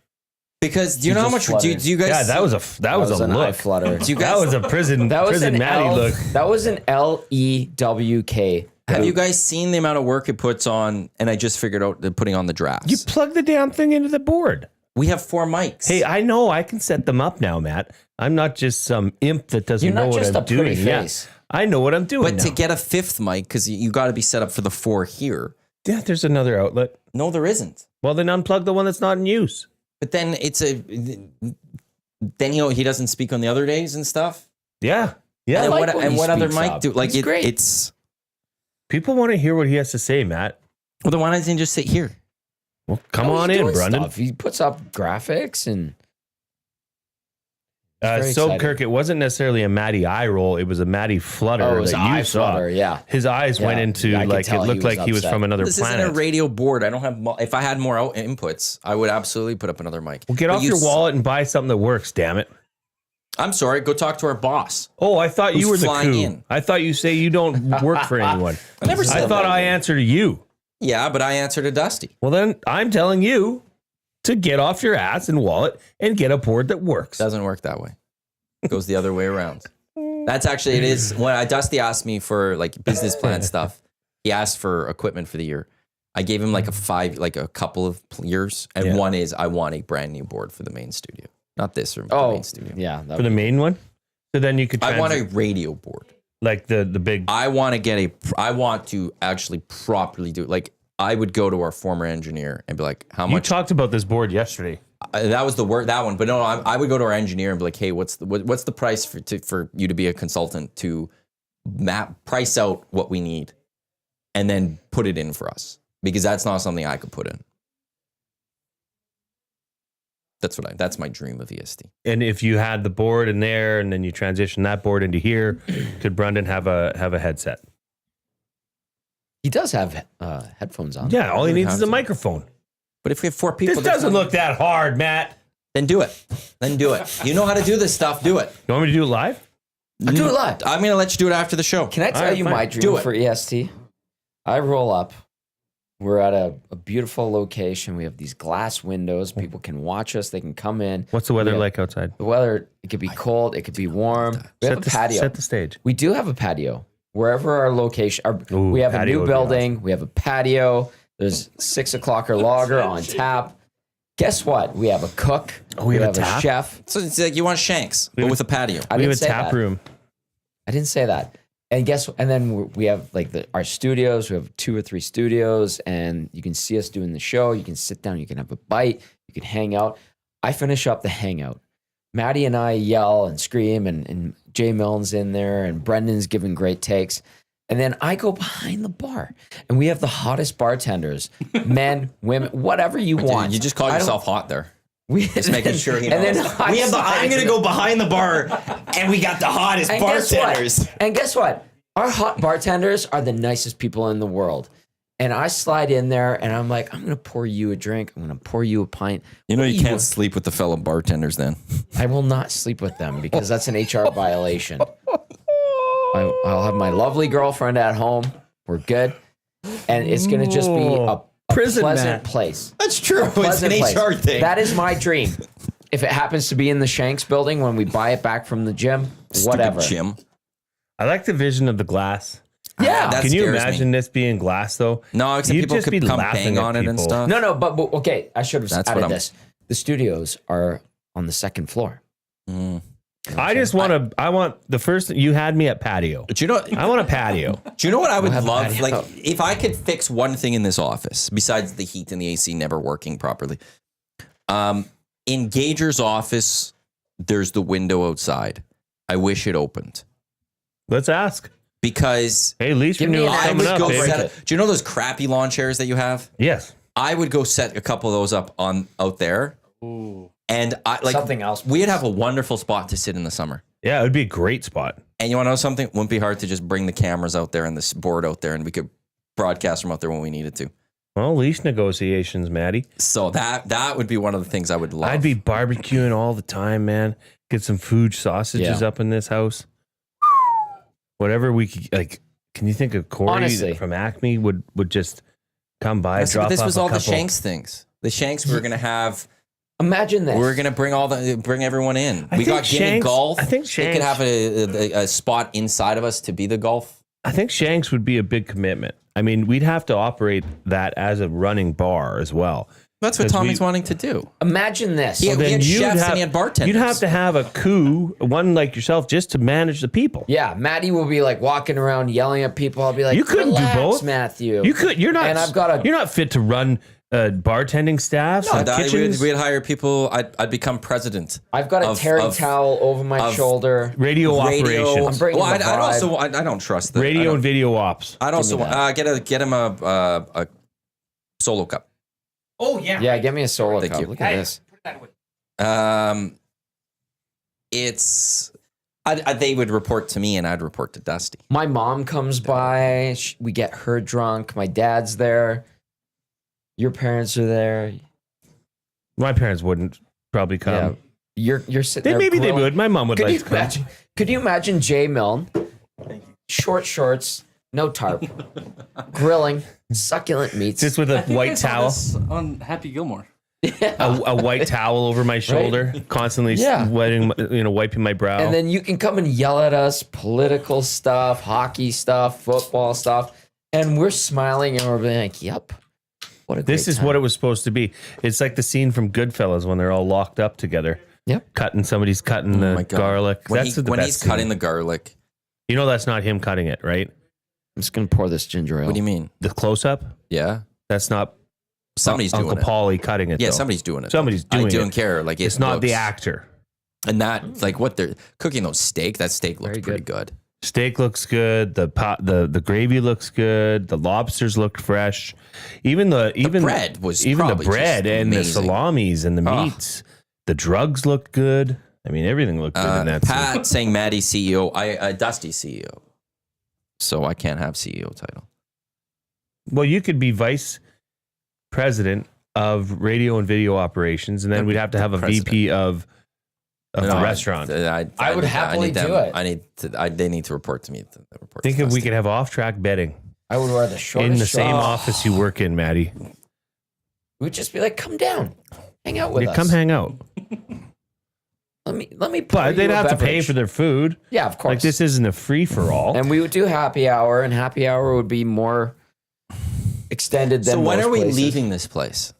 Because do you know how much? Do you guys? Yeah, that was a an eye look. flutter. Do you guys? That was a prison Matty look. That was an LEWK. Have you guys seen the amount of work it puts on? And I just figured out the putting on the drafts. You plug the damn thing into the board. We have 4 mics. Hey, I know I can set them up now, Matt. I'm not just some imp that doesn't You're know not what just I'm a pretty doing. face. Yeah, I know what I'm doing. but now. to get a 5th mic, because you got to be set up for the 4 here. Yeah, there's another outlet. No, there isn't. Well, then unplug the one that's not in use. But then then he doesn't speak on the other days and stuff. Yeah, yeah. And like what, when and he what other speaks mic up. do? Like He's great. it's. People want to hear what he has to say, Matt. Well, then why doesn't he just sit here? Well, come No, on he's in, doing Brendan. stuff. He puts up graphics and very So, exciting. Kirk, it wasn't necessarily a Matty eye roll. It was a Matty flutter it was that eye you saw. flutter, yeah. His eyes went Yeah. into, Yeah, I could like, it tell he looked was like he was upset. from another This planet. isn't a radio board. I don't have. If I had more inputs, I would absolutely put up another mic. Well, get But off you your s- wallet and buy something that works, damn it. I'm sorry. Go talk to our boss. Oh, I thought you Who's were the flying coup. in? I thought you say you don't work for anyone. I never I said thought that. I answered to you. Yeah, but I answered to Dusty. Well, then I'm telling you to get off your ass and wallet and get a board that works. Doesn't work that way. It goes the other way around. That's actually, it is. When Dusty asked me for like business plan stuff, he asked for equipment for the year. I gave him like a couple of years. And Yeah. one is I want a brand new board for the main studio. Not this room, the Oh, main studio. yeah. For the main one? So then you could I want a transit- radio board. like the big. I want to actually properly do it. Like I would go to our former engineer and be like, how You much? talked about this board yesterday. That was the work, that one. But no, I would go to our engineer and be like, hey, what's the price for you to be a consultant to price out what we need and then put it in for us? Because that's not something I could put in. That's my dream of EST. And if you had the board in there and then you transition that board into here, could Brendan have a headset? He does have headphones on. Yeah, all he needs have is a to. microphone. But if we have 4 people, This doesn't look that hard, Matt. Then do it. Then do it. You know how to do this stuff. Do it. You want me to do it live? I'll do it live. I'm going to let you do it after the show. Can I tell All right, you fine. my Do dream it. for EST? I roll up. We're at a beautiful location. We have these glass windows. People can watch us. They can come in. What's the weather Yeah. like outside? The weather, it could be cold. It could be warm. We have a patio. Set the stage. We do have a patio. Wherever our location, Ooh, we have a patio new would be building. We have a patio. There's 6 o'clock lager on tap. Guess what? We have a cook. Oh, we have a a tap? chef. So it's like you want Shanks, but with a patio. I We didn't have a say tap that. room. I didn't say that. And then we have like our studios. We have 2 or 3 studios, and you can see us doing the show. You can sit down. You can have a bite. You can hang out. I finish up the hangout. Matty and I yell and scream, and Jay Milne's in there, and Brendan's giving great takes. And then I go behind the bar, and we have the hottest bartenders, men, women, whatever you want. You just call I don't- yourself hot there. We Just making sure he knows. And then I'm going to go behind the bar, and we got the hottest And bartenders. guess what? Our hot bartenders are the nicest people in the world. And I slide in there and I'm like, I'm going to pour you a drink. I'm going to pour you a pint. You know, you What do can't sleep with the fellow bartenders then. I will not sleep with them because that's an HR violation. I'll have my lovely girlfriend at home. We're good. And it's going to just be a Prison, pleasant Matt. place. That's true. It's an Pleasant place. HR thing. That is my dream. If it happens to be in the Shanks building when we buy it back from the gym, Stupid whatever. Jim. I like the vision of the glass. Yeah. That Can you scares imagine me. this being glass though? No, except You'd people just could be come laughing bang at on it and people. stuff. No, but okay. I should have That's what added I'm- this. The studios are on the second floor. I just want I want the first, you had me at patio. But you know, I want a patio. do you know what I would have a love? patio. Like, if I could fix one thing in this office, besides the heat and the AC never working properly, in Gager's office, there's the window outside. I wish it opened Let's ask. because Hey, lease Give me renewal an I coming would up, go baby. set up. Do you know those crappy lawn chairs that you have? Yes. I would go set a couple of those up out there. And I like Something else. We'd have a wonderful spot to sit in the summer. Yeah, it would be a great spot. And you want to know something? Wouldn't be hard to just bring the cameras out there and this board out there, and we could broadcast from out there when we needed to. Well, lease negotiations, Matty. So that would be one of the things I would love. I'd be barbecuing all the time, man. Get some food sausages Yeah. up in this house. Whatever we could, like, can you think of Corey Honestly. from Acme would just come by, Yes, but drop this off was a all couple. the Shanks things. The Shanks we were gonna have. Imagine this. We're gonna bring everyone in. I We think got Guinea Shanks- golf. I think they could Shanks- have a spot inside of us to be the golf. I think Shanks would be a big commitment. I mean, we'd have to operate that as a running bar as well. That's what 'Cause Tommy's we- wanting to do. Imagine this. He, Well, he had you'd chefs and he had bartenders. You'd have to have a crew, one like yourself, just to manage the people. Yeah, Matty will be like walking around yelling at people. I'll be like, You couldn't do "Relax, both. Matthew." You could. You're not. And I've got a- You're not fit to run bartending staffs and kitchens. We'd hire people. I'd become president. I've got a of- terry of towel over my of shoulder. radio operations. I'm bringing Well, the I'd vibe. also. I don't trust the Radio and video ops. I'd also Give me get him a solo cup. Oh yeah. Yeah, give me a solo Thank cup. you. Look at this. It's they would report to me and I'd report to Dusty. My mom comes by. We get her drunk. My dad's there. Your parents are there. My parents wouldn't probably come. Yeah, you're sitting there. Maybe they grilling. would. My mom would Could like you to come. imagine? Could you imagine Jay Milne, short shorts, no tarp, grilling succulent meats? Just with a I think I white saw towel, this on Happy Gilmore. a white towel over my shoulder, constantly Yeah. wiping my brow. And then you can come and yell at us political stuff, hockey stuff, football stuff, and we're smiling and we're like, "Yep, what a This great is time." what it was supposed to be. It's like the scene from Goodfellas when they're all locked up together. Yep. Somebody's cutting the my God. garlic. When, That's he, the when best he's scene. cutting the garlic. You know that's not him cutting it, right? I'm just gonna pour this ginger ale. What do you mean? The close up. Yeah, That's not somebody's Uncle doing it. Paulie cutting it. Yeah, though. somebody's doing it. Somebody's doing I it. don't care. Like It's not the actor. And that, like, what they're cooking those steak. That steak looks Very pretty good. Steak looks good. The gravy looks good. The lobsters looked fresh. Even the bread was even the probably bread just and the amazing. salamis and the Oh. meats. The drugs looked good. I mean, everything looked good in that scene. Pat saying Matty CEO. Dusty CEO. So I can't have CEO title. Well, you could be vice president of radio and video operations, and then we'd have to have a VP of the restaurant. I would happily need them- do it. I need to. They need to report to me. Think if we could have off-track betting I would wear the shortest in the same shorts. office you work in, Matty. We'd just be like, "Come down, hang out with Yeah, us. come hang out. Let me." pour But you they'd a have to pay beverage." for their food. Yeah, of course. Like this isn't a free for all. And we would do happy hour, and happy hour would be more extended than. So when most are we places. leaving this place?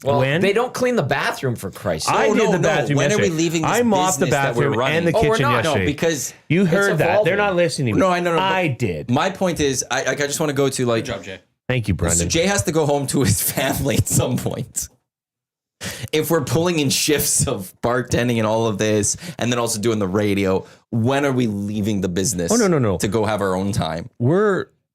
Well, When? they don't clean the bathroom for Christ's sake. I No, did no, the no. bathroom When are we yesterday. leaving this I mopped the business that we're bathroom running? and the Oh, we're kitchen not. No, yesterday. because You heard that. evolving. They're not listening. No, I know, but I did. my point is, I just want to go to like. Good job, Jay. Thank you, So Brendan. Jay has to go home to his family at some point. If we're pulling in shifts of bartending and all of this, and then also doing the radio, when are we leaving the business? Oh, no. To go have our own time.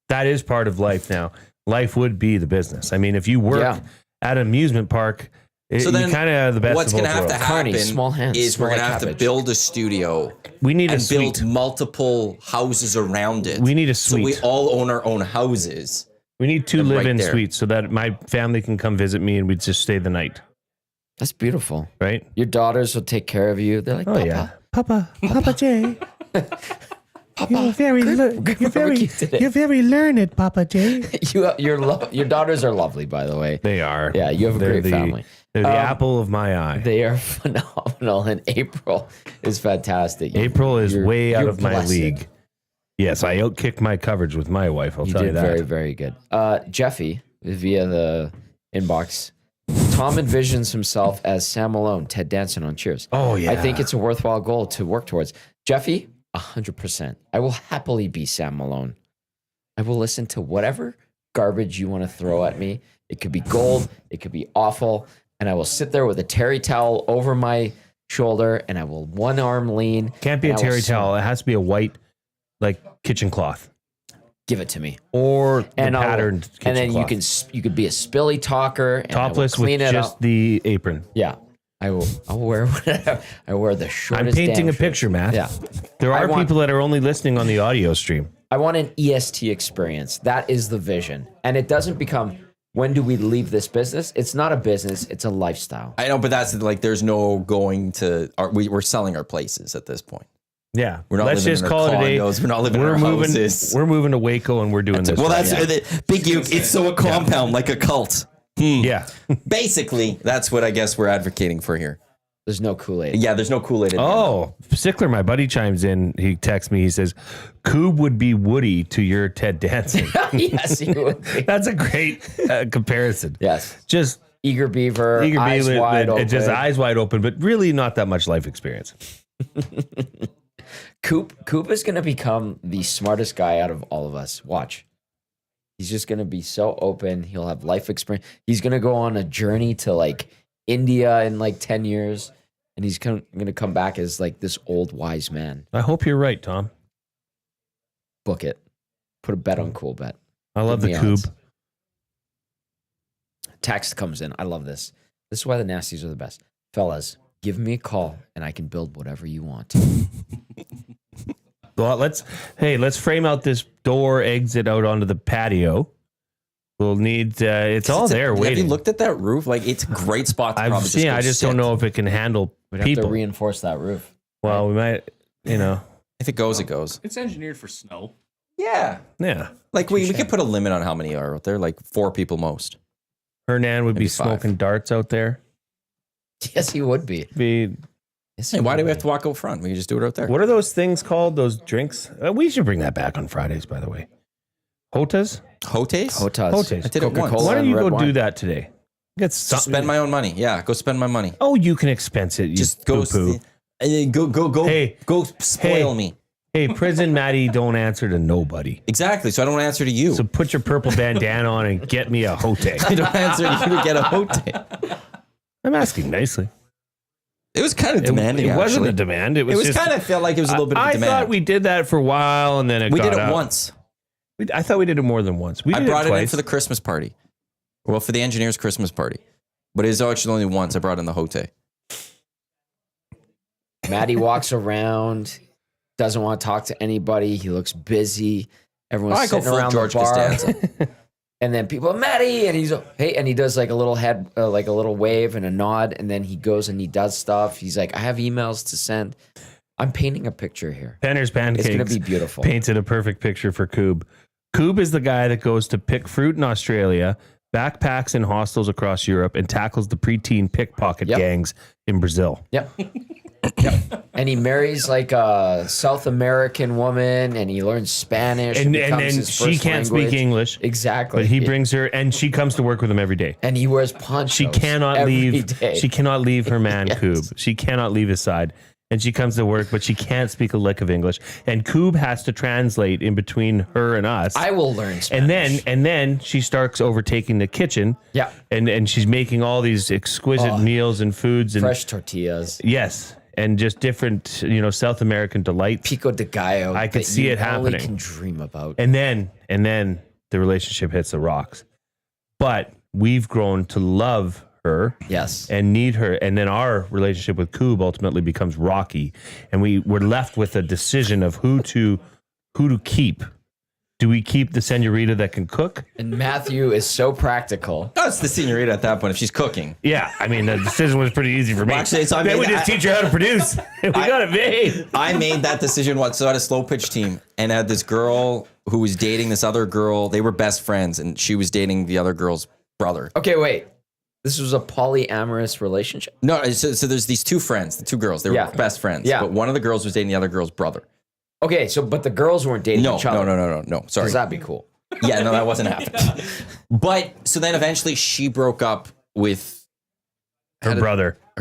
That is part of life now. Life would be the business. I mean, if you work Yeah. at an amusement park, So then you kind of have the best what's of going both to have to worlds. happen Carney, small hands, is we're small going to have to cabbage. build a studio We need a and build suite. multiple houses around it. We need a So we suite. all own our own houses. We need two right live-in there. suites so that my family can come visit me and we'd just stay the night, That's beautiful. right? Your daughters will take care of you. They're like, Oh Papa, Papa Jay. You're very, you're very learned, Papa Jay. your daughters are lovely, by the way. They are. Yeah, you have a They're great the- family. They're the apple of my eye. They are phenomenal, and April is fantastic. April is You're- way out you're of my blessed. league. Yes, I outkicked my coverage with my wife. I'll You tell you did that. very, very good. Jeffy, via the inbox, Tom envisions himself as Sam Malone, Ted Danson on Cheers. Oh, yeah. I think it's a worthwhile goal to work towards. Jeffy, 100%. I will happily be Sam Malone. I will listen to whatever garbage you want to throw at me. It could be gold. It could be awful. And I will sit there with a terry towel over my shoulder and I will one arm lean. Can't be a and I will terry smile. towel. It has to be a white, like, kitchen cloth. Give it to me. Or the And patterned kitchen and then cloth. you could be a spilly talker. And Topless I will clean with it just up. the apron. Yeah. I'll wear whatever. I wear the shortest. I'm painting damn a shirt. picture, Matt. Yeah. There I are want- people that are only listening on the audio stream. I want an EST experience. That is the vision. And it doesn't become, when do we leave this business? It's not a business. It's a lifestyle. I know, but that's like, there's no going to, we're selling our places at this point. Yeah. We're not Let's living just in our call it a day. condos. We're not living in our moving, houses. We're moving to Waco and we're doing this. Well, right that's now. the big you. It's so a compound, like a cult. Yeah. Basically, that's what I guess we're advocating for here. There's no Kool-Aid. Yeah, there's no Kool-Aid in there. Oh, Sickler, my buddy, chimes in. He texts me. He says, Coob would be Woody to your Ted Danson. Yes, you would be. That's a great comparison. Yes. Just Eager beaver, eyes wide open. just eyes wide open, but really not that much life experience. Coop is going to become the smartest guy out of all of us. Watch. He's just going to be so open. He'll have life experience. He's going to go on a journey to like India in like 10 years. And he's going to come back as like this old wise man. I hope you're right, Tom. Book it. Put a bet on Cool Bet. I love the Give me odds. Coob. Text comes in. I love this. This is why the nasties are the best. Fellas, give me a call and I can build whatever you want. Well, let's frame out this door exit out onto the patio. We'll need it's all there Have waiting. you looked at that roof? Like, it's a great spot to I've probably seen. just go I just sit. don't know if it can handle We'd have to people. reinforce that roof. Well, we might. If it goes, it goes. It's engineered for snow. Yeah. Yeah. Like, we could put a limit on how many are out there, like 4 people most. Hernan would be Maybe 5. smoking darts out there. Yes, he would be. Hey, why do we have to walk out front? We can just do it out there. What are those things called? Those drinks? We should bring that back on Fridays, by the way. Hotas? Hotes? Hotas. Hotes. I did it once. Coca-Cola. Why don't and you red go do wine. that today? Get something. Spend my own money. Yeah, go spend my money. Oh, you can expense it. You Just go, poo-poo. go. Hey. Go spoil Hey. me. Hey, prison Matty don't answer to nobody. Exactly. So I don't answer to you. So put your purple bandana on and get me a hote. I don't answer to you to get a hote. I'm asking nicely. It was kind of demanding. It wasn't actually. a demand. It was, It was just, kind of felt like it was a little bit of I demand. thought we did that for a while and then it We got did it out. once. I thought we did it more than once. We I did brought it it in twice. for the Christmas party. Well, for the engineers' Christmas party. But it was actually only once I brought in the hote. Matty walks around, doesn't want to talk to anybody. He looks busy. Everyone's I go sitting full around George the bar. Costanza. And then people, Matty, and he's hey, and he does like a little head, like a little wave and a nod, and then he goes and he does stuff. He's like, I have emails to send. I'm painting a picture here. Penner's Pancakes It's gonna be beautiful. painted a perfect picture for Coob. Coob is the guy that goes to pick fruit in Australia, backpacks in hostels across Europe, and tackles the preteen pickpocket Yep. gangs in Brazil. Yep. And he marries like a South American woman, and he learns Spanish, And becomes then his she first can't speak language. English, Exactly. but he brings her, and she comes to work with him every day. and he wears ponchos. She cannot every leave. day. She cannot leave her man Yes. Coob. She cannot leave his side. And she comes to work, but she can't speak a lick of English. And Coob has to translate in between her and us. I will learn Spanish. and then she starts overtaking the kitchen. Yeah. And she's making all these exquisite meals and foods and Fresh tortillas, yes, and just different, South American delights. pico de gallo. I could that see you it only happening. Can dream about. And then the relationship hits the rocks. But we've grown to love her Yes. and need her, and then our relationship with Coob ultimately becomes rocky, and we're left with a decision of who to keep. Do we keep the senorita that can cook? And Matthew is so practical. No, it's the senorita at that point if she's cooking. Yeah, I mean the decision was pretty easy for me. Well, actually, so I then mean, we just teach her how to produce. We got it made. I made that decision once. So I had a slow pitch team and I had this girl who was dating this other girl. They were best friends and she was dating the other girl's brother. Okay, wait. This was a polyamorous relationship. No, so there's these 2 friends, the 2 girls. They were Yeah. best friends. Yeah. But one of the girls was dating the other girl's brother. Okay, so but the girls weren't dating No, each other. no. Sorry. Because that'd be cool. Yeah, no, that wasn't happening. But so then eventually she broke up with Her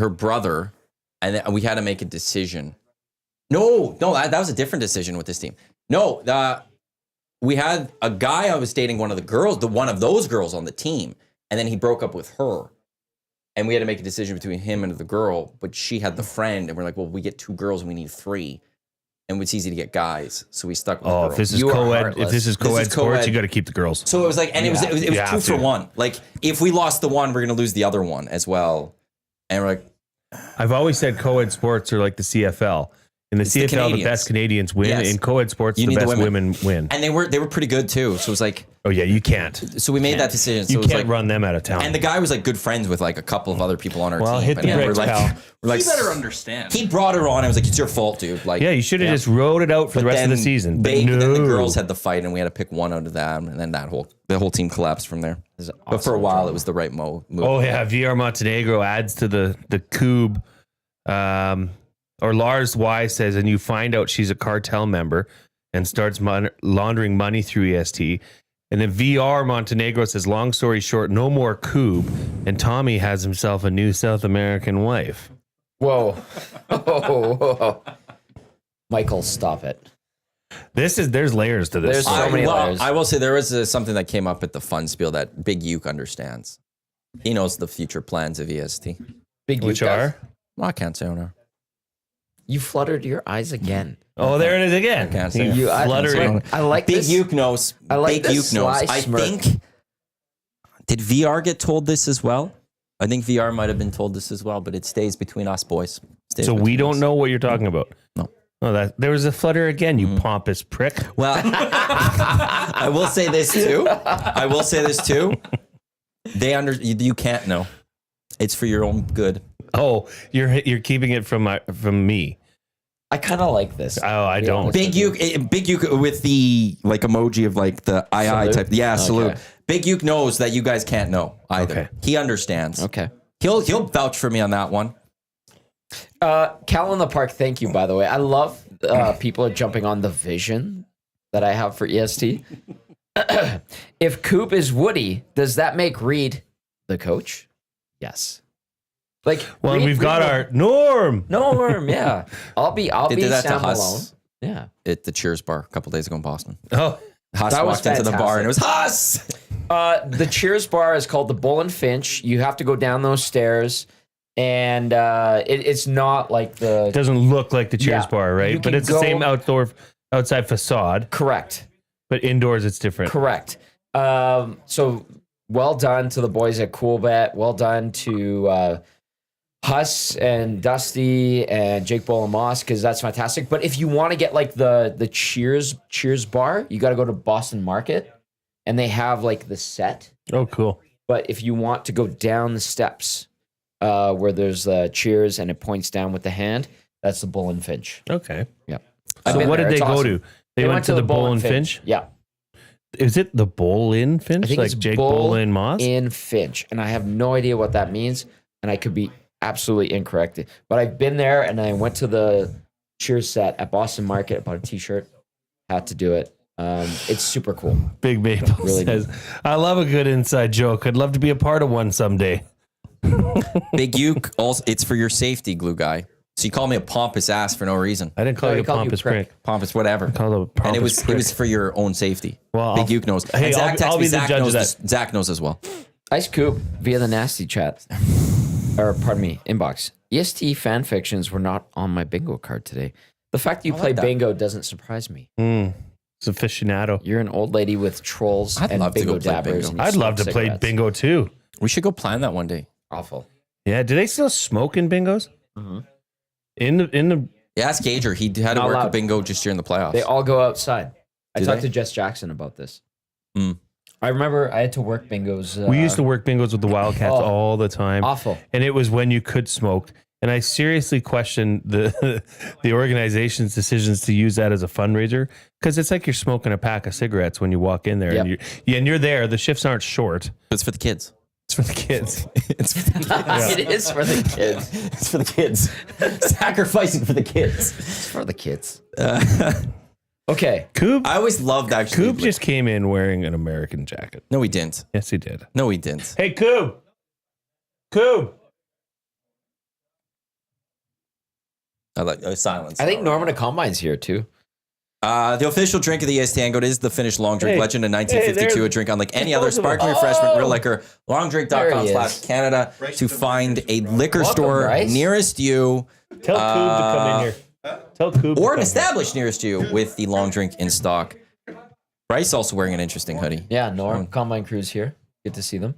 brother, and then we had to make a decision. No, that was a different decision with this team. No, we had a guy I was dating, one of those girls on the team, and then he broke up with her. And we had to make a decision between him and the girl, but she had the friend, and we're like, well, we get 2 girls and we need 3. And it's easy to get guys, so we stuck with the girl. If this is co-ed sports, you got to keep the girls. So it was like, and it was 2 for 1. Like, if we lost the one, we're going to lose the other one as well. And we're like, I've always said co-ed sports are like the CFL. In the CFL, the best Canadians win. Yes. In co-ed sports, the best women win. And they were pretty good too. So it was like, oh yeah, you can't. So we made that decision. So You it was can't like, run them out of town. And the guy was like good friends with like a couple of other people on our team. Hit the and brakes, pal. we're like, You better understand. He brought her on. I was like, it's your fault, dude. Like, Yeah, you should have just rode it out for the rest of the season. But Then the no. girls had the fight, and we had to pick one out of them, and then the whole team collapsed from there. But for a while, it was the right move. Oh yeah, VR Montenegro adds to the Coob. Or Lars Y says, and you find out she's a cartel member and starts laundering money through EST. And then VR Montenegro says, long story short, no more Coob. And Tommy has himself a new South American wife. Whoa. Whoa. Michael, stop it. There's layers to this. There's so many layers. I will say there was something that came up at the fun spiel that Big Uke understands. He knows the future plans of EST. Big Which you are? Well, I can't say owner. You fluttered your eyes again. Oh, there it is again. I can't say You fluttering. I like Big this. Uke knows. I like Big this Uke knows. sly I smirk. think. Did VR get told this as well? I think VR might have been told this as well, but it stays between us, boys. So we don't know what you're talking about. No. Oh, there was a flutter again, you pompous prick. Well, I will say this too. You can't know. It's for your own good. Oh, you're keeping it from me. I kind of like this. Oh, I don't. Big Uke with the like emoji of like the II type. Yeah, salute. Okay. Big Uke knows that you guys can't know either. Okay. He understands. Okay. He'll vouch for me on that one. Cal in the Park, thank you, by the way. I love people are jumping on the vision that I have for EST. If Coop is Woody, does that make Reed the coach? Yes. Like, Well, we've got our Norm. Norm, yeah. I'll be They did that to Sam Malone. Huss Yeah. at the Cheers bar a couple days ago in Boston. Oh, Huss That was walked into the bar and it was fantastic. Huss. The Cheers bar is called the Bull and Finch. You have to go down those stairs, and it's not like the it doesn't look like the Cheers Yeah. bar, You right? can But it's the go- same outside facade, correct. but indoors it's different. Correct. So well done to the boys at Coolbet. Well done to Huss and Dusty and Jake Bull and Moss, because that's fantastic. But if you want to get like the Cheers bar, you got to go to Boston Market, and they have like the set. Oh, cool. But if you want to go down the steps where there's Cheers and it points down with the hand, that's the Bull and Finch. Okay. Yeah. So what did they go to? They went to the Bull and Finch? Yeah. Is it the Bull in Finch? I think Like it's Jake Bull Bull in Moss? in Finch, and I have no idea what that means, and I could be absolutely incorrect. But I've been there, and I went to the Cheers set at Boston Market. I bought a T-shirt, had to do it. It's super cool. Big Maple Really says, I love a good inside joke. I'd love to be a part of one someday. Big Uke, also, it's for your safety, glue guy. So you call me a pompous ass for no reason. I didn't call No, you he a called you pompous prick. prick. Pompous, whatever. Called a pompous And it was prick. for your own safety. Well, Big Uke knows. Hey, And Zach I'll texted be me. the Zach judge knows of this. Zach knows as well. Ice Coop via the nasty chat, or pardon me, inbox. EST fan fictions were not on my bingo card today. The fact that you I play like that. bingo doesn't surprise me. It's aficionado. You're an old lady with trolls I'd and love to bingo go play dabbers. bingo. and you I'd love to smoke play cigarettes. bingo too. We should go plan that one day. Awful. Yeah, do they still smoke in bingos? In the Yeah, ask Gager. He had to Not work allowed. a bingo just during the playoffs. They all go outside. I Do talked they? to Jess Jackson about this. Hmm. I remember I had to work bingos. we used to work bingos with the Wildcats Oh. all the time. Awful. And it was when you could smoke. And I seriously questioned the the organization's decisions to use that as a fundraiser, because it's like you're smoking a pack of cigarettes when you walk in there, Yep. and you're there. The shifts aren't short. It's for the kids. It's for the kids. It's for the kids. It is for the kids. It's for the kids. Sacrificing for the kids. It's for the kids. Okay. Coob, I always loved actually. Coob just came in wearing an American jacket. No, he didn't. Yes, he did. No, he didn't. Hey, Coob. Coob. I like silence. I think Norman Combine's here too. The official drink of the EST Hangout is the Finnish long drink Hey. legend in 1952. A drink unlike any other sparkling refreshment, real liquor. There he Longdrink.com/Canada to find a liquor Welcome, store Bryce. nearest you. Tell Coob to come in here. Tell Coob to Or come an established nearest you with the long drink in stock. Bryce also wearing an interesting hoodie. Yeah, Norm Combine Crew's here. Good to see them.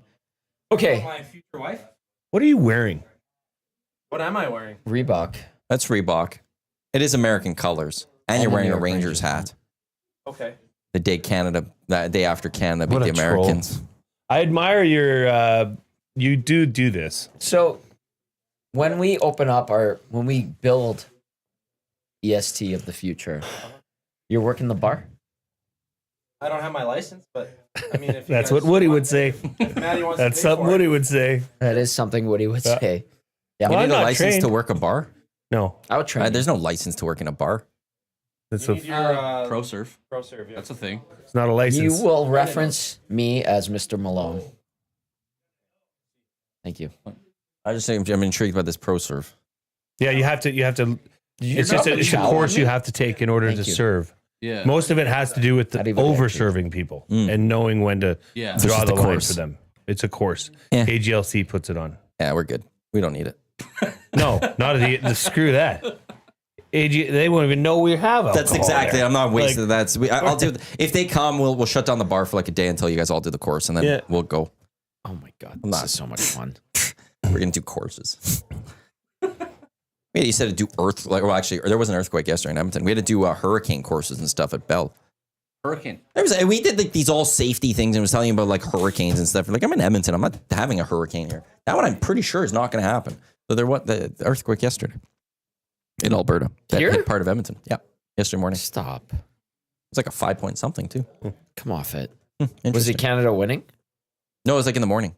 Okay, My future wife? here. What are you wearing? What am I wearing? Reebok. That's Reebok. It is American colors. And you're the wearing New a York Rangers Rangers. hat. Okay. The day after Canada beat What the a troll. Americans. I admire your. You do this. So when we when we build EST of the future, you're working the bar? I don't have my license, but I mean, if you That's guys what Woody want- would say. if Matty wants That's to pay something for Woody it. would say. That is something Woody would say. Yeah, You Well, I'm need a not license trained. to work a bar? No, I would try. There's no license to work in a bar. that's You a, need your Pro Surf. Pro Serve, yeah. That's a thing. it's not a You license. will reference me as Mr. Malone. Thank you. I just think I'm intrigued by this pro serve. Yeah, you have to. It's not just gonna it's a chow on course me? you have to take in order Thank to you. serve. Yeah. Most of it has to do with Not the even over actually. serving people Mm. and knowing when to Yeah. It's draw just the a line course. for them. It's a course. Yeah. AGLC puts it on. Yeah, we're good. We don't need it. No, not the screw that. They won't even know we have alcohol. That's exactly. there. I'm not wasting. Like- I'll do. If they come, we'll shut down the bar for like a day until you guys all do the course, and then Yeah. we'll go. Oh my God. I'm This not- is so much fun. We're gonna do courses. Yeah, you said to do well, actually, there was an earthquake yesterday in Edmonton. We had to do hurricane courses and stuff at Bell. Hurricane. We did like these all safety things and was telling you about like hurricanes and stuff. Like I'm in Edmonton. I'm not having a hurricane here. That one I'm pretty sure is not going to happen. So the earthquake yesterday in Alberta that Here? hit part of Edmonton. Yeah, yesterday morning. Stop. It's like a 5 point something too. Come off it. Was Interesting. it Canada winning? No, it was like in the morning.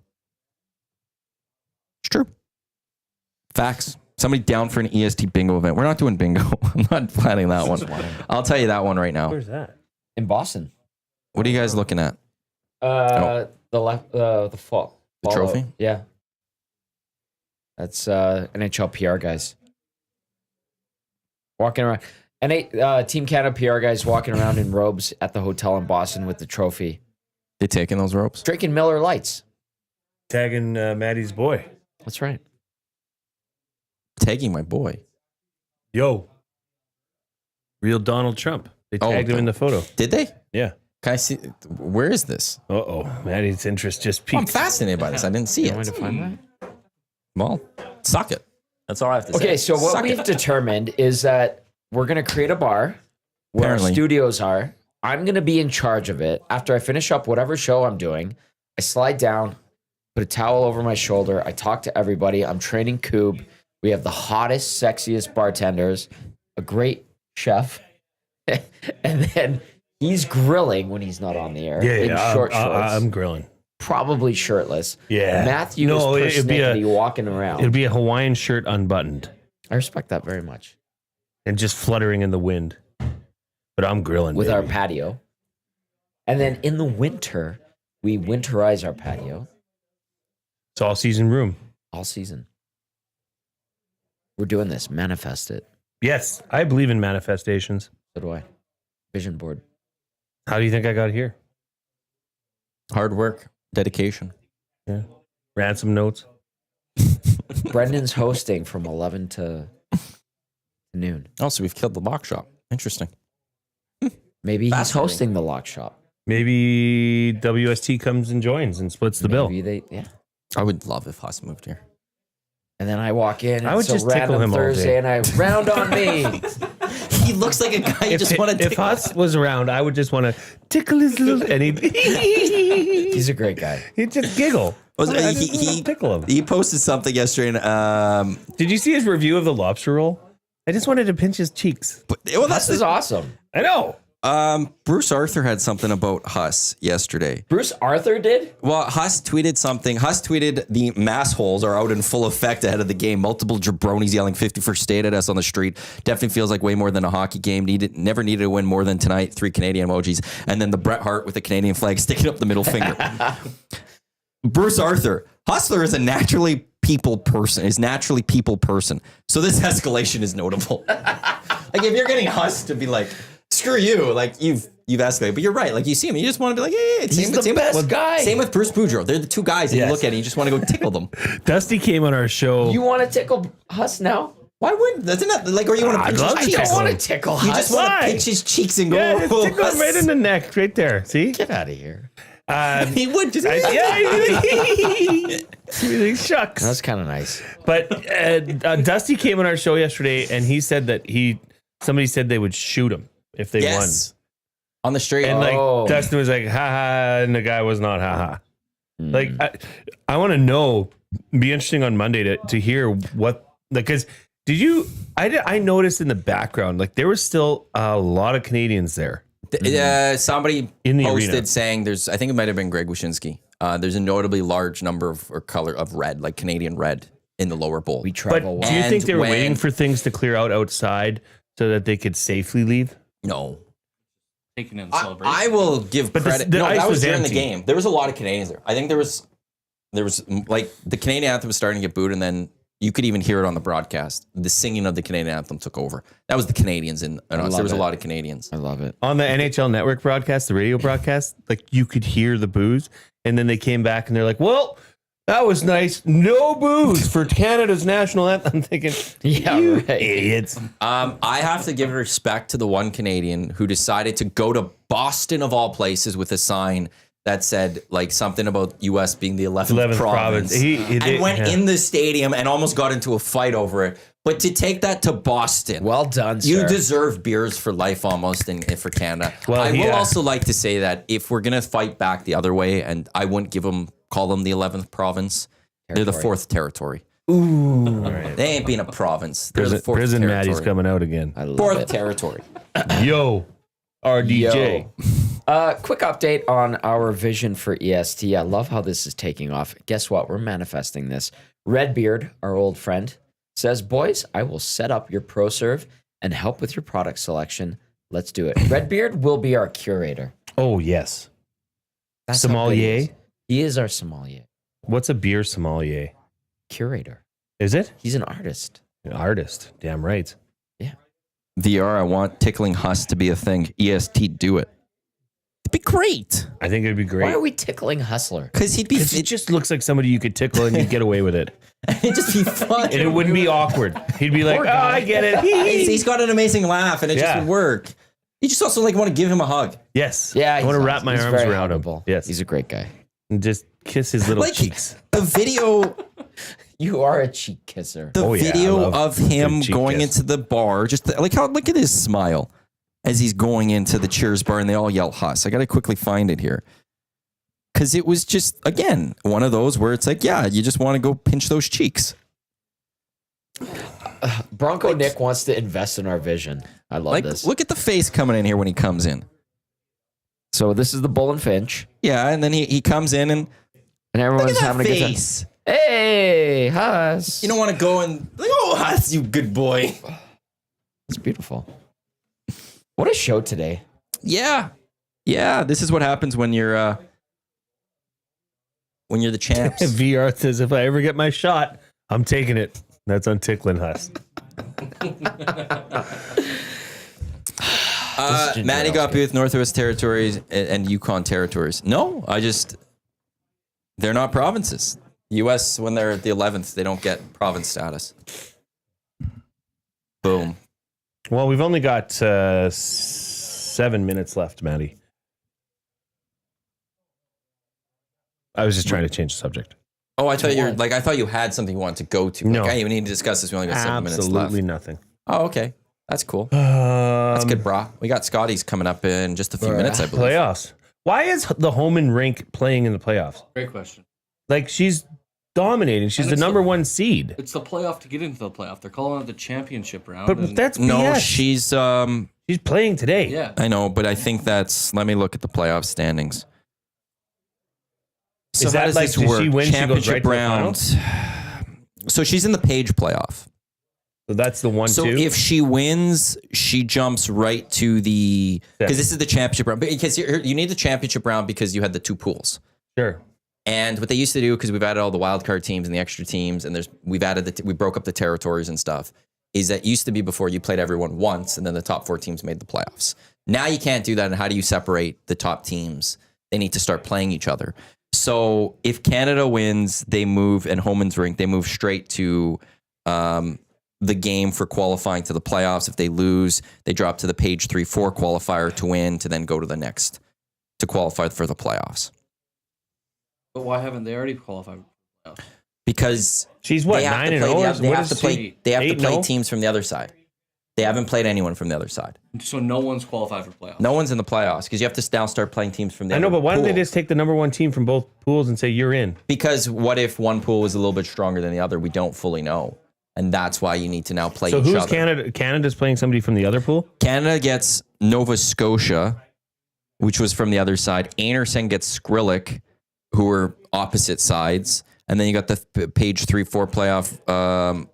It's true. Facts. Somebody down for an EST bingo event. We're not doing bingo. I'm not planning that one. I'll tell you that one right now. Where's that? In Boston. What are you guys looking at? The left, the fall. The trophy? Yeah. That's NHL PR guys. Walking around. Team Canada PR guys walking around in robes at the hotel in Boston with the trophy. They taking those ropes? Drinking Miller Lights. Tagging Maddie's boy. That's right. Tagging my boy. Yo. Real Donald Trump. They Oh, tagged him in the photo. Did they? Yeah. Can I see? Where is this? Uh-oh. Maddie's interest just I'm peaked. fascinated by this. I didn't see You want me it. to find that? Well, suck it. That's all I have to say. Okay, so what Suck we've it. determined is that we're going to create a bar where Apparently. our studios are. I'm going to be in charge of it. After I finish up whatever show I'm doing, I slide down, put a towel over my shoulder. I talk to everybody. I'm training Coob. We have the hottest, sexiest bartenders, a great chef, and then he's grilling when he's not on the air in Yeah, short shorts, I'm grilling. probably shirtless. Yeah. Matthew No, is it'd be persnickety walking around. It'd be a Hawaiian shirt unbuttoned I respect that very much. and just fluttering in the wind. But I'm grilling. With our baby. patio. And then in the winter, we winterize our patio It's all season room. all season. We're doing this. Manifest it. Yes, I believe in manifestations. So do I. Vision board. How do you think I got here? Hard work, dedication. Yeah. Ransom notes. Brendan's hosting from 11 to noon. Also, we've killed the lock shop. Interesting. Maybe he's Fascinating. hosting the lock shop. Maybe WST comes and joins and splits the bill. Maybe yeah. I would love if Haas moved here. And then I walk in. And I would it's a just tickle random him all Thursday, day. and I round on me. He looks like a guy you just want to If Haas was around, I would just want to tickle his little and He's a great guy. he'd just giggle. Was I just wanna tickle him. He posted something yesterday. And, Did you see his review of the lobster roll? I just wanted to pinch his cheeks. well, that's This is awesome. I know. Bruce Arthur had something about Huss yesterday. Bruce Arthur did? Well, Huss tweeted something. Huss tweeted the mass holes are out in full effect ahead of the game. Multiple jabronis yelling 51st state at us on the street. Definitely feels like way more than a hockey game. Never needed to win more than tonight. 3 Canadian emojis. And then the Bret Hart with the Canadian flag sticking up the middle finger. Bruce Arthur. Hustler is a naturally people person. So this escalation is notable. Like if you're getting Huss to be like, screw you, like you've escalated. But you're right. Like you see him, you just want to be like, hey, He's the best guy. Same with Bruce Boudreau. They're the two guys that you look at and you just want to go tickle them. Dusty came on our show. You want to tickle Huss now? Why wouldn't? Doesn't that like? Or you want to pinch his I cheeks? don't want to tickle Huss. You just want to pinch his cheeks and go. Yeah, just "Oh, tickle him Huss." right in the neck, right there. See? Get out of here. He would just. Shucks. That's kind of nice. But Dusty came on our show yesterday, and he said that somebody said they would shoot him if they won. On the street. And Oh. like Dustin was like, ha, and the guy was not, ha. Like, I want to know, be interesting on Monday to hear what, like, because I noticed in the background, like, there was still a lot of Canadians there. Somebody In the posted arena. saying I think it might have been Greg Wyshynski. There's a notably large number of color of red, like Canadian red, in the lower bowl. We But travel do you well. think they were when- waiting for things to clear out outside so that they could safely leave? No. Taking in the celebration. I will give But credit. the No, ice that was was during empty. the game. There was a lot of Canadians there. I think there was like the Canadian anthem was starting to get booed, and then you could even hear it on the broadcast. The singing of the Canadian anthem took over. That was the Canadians in us. love There was a it. lot of Canadians. I love it. On the NHL Network broadcast, the radio broadcast, like you could hear the booze, and then they came back and they're like, "Well, that was nice. No booze for Canada's national anthem." I'm thinking, Yeah, you right. idiots. I have to give respect to the one Canadian who decided to go to Boston of all places with a sign that said like something about U.S. being the 11th province. And went in the stadium and almost got into a fight over it. But to take that to Boston, Well done, you sir. deserve beers for life almost for Canada. Well, I will yeah. also like to say that if we're going to fight back the other way, and I wouldn't call them the 11th province, they're the 4th territory. Ooh. They ain't being a province. They're the 4th Prison territory. Matty's coming out again. I love 4th it. territory. Yo, RDJ. Quick update on our vision for EST. I love how this is taking off. Guess what? We're manifesting this. Redbeard, our old friend, says, "Boys, I will set up your pro serve and help with your product selection. Let's do it." Redbeard will be our curator. Oh yes. That's how big Sommelier? he is. He is our sommelier. What's a beer sommelier? Curator. Is it? He's an artist. An artist. Damn right. VR, I want tickling Huss to be a thing. EST, do it. It'd be great. I think it'd be Why great. are we tickling Hustler? Because he'd be, Because it just looks like somebody you could tickle and you'd get away with it. it'd just be fun. And it wouldn't be awkward. He'd be like, Poor "Oh, guy. I get it." He's got an amazing laugh and it just Yeah. would work. You just also like want to give him a hug. Yes. Yeah, I want to he's wrap awesome. my He's arms very around him. huggable. Yes. He's a great guy. And just kiss his little Like cheeks. the video, You are a cheek kisser. the Oh, yeah, I video love of a good him cheek going kiss. into the bar. Just look at his smile as he's going into the Cheers bar and they all yell Huss. I got to quickly find it here. Because it was just, again, one of those where it's like, yeah, you just want to go pinch those cheeks. Bronco Nick wants to invest in our vision. I love Like, this. look at the face coming in here when he comes in. So this is the Bull and Finch, Yeah, and then he comes in and and look everyone's at that having a good time. face. Hey, Huss. You don't want to go and like, oh, Huss, you good boy. It's beautiful. What a show today. Yeah, yeah. This is what happens when you're the champs. VR says, "If I ever get my shot, I'm taking it." That's on tickling Huss. ginger Matty ale. got beat with Northwest Territories and Yukon Territories. No, they're not provinces. U.S. when they're the 11th, they don't get province status. Boom. Well, we've only got 7 minutes left, Matty. I was just trying to change the subject. Oh, I thought I thought you had something you wanted to go to. No. Like, hey, we need to discuss this. We only got 7 minutes left. Absolutely nothing. Oh, okay. That's cool. That's That's good, brah. We got Scotties coming up in just a few minutes, I believe. Playoffs. Why is the home and rink playing in the playoffs? Great question. Like she's dominating. She's And the it's number one seed. It's the playoff to get into the playoff. They're calling it the championship round. But and- that's No, BS. she's She's playing today. yeah. I know, but I think that's. Let me look at the playoff standings. So Is how that does like, this does work? she win, she goes Championship right to the round. So she's in the Page playoff. So that's the 1-2. So if she wins, she jumps right to the because this is the championship round. Because you need the championship round because you had the two pools. Sure. And what they used to do, because we've added all the wild card teams and the extra teams, and we broke up the territories and stuff, is that used to be before you played everyone once, and then the top 4 teams made the playoffs. Now you can't do that. And how do you separate the top teams? They need to start playing each other. So if Canada wins, they move, and Homan's Rink, they move straight to the game for qualifying to the playoffs. If they lose, they drop to the Page 3-4 qualifier to win, to then go to the next to qualify for the playoffs. But why haven't they already qualified? Because She's what, they have 9-0? They What have is to play. she? They have to play 8-0? teams from the other side. They haven't played anyone from the other side. So no one's qualified for playoffs. No one's in the playoffs because you have to now start playing teams from the I other know, but why don't they pool. just take the number one team from both pools and say you're in? Because what if one pool was a little bit stronger than the other? We don't fully know. And that's why you need to now play So each who's other. Canada? Canada's playing somebody from the other pool? Canada gets Nova Scotia, which was from the other side. Anderson gets Skrillex, who are opposite sides. And then you got the Page 3-4 playoff,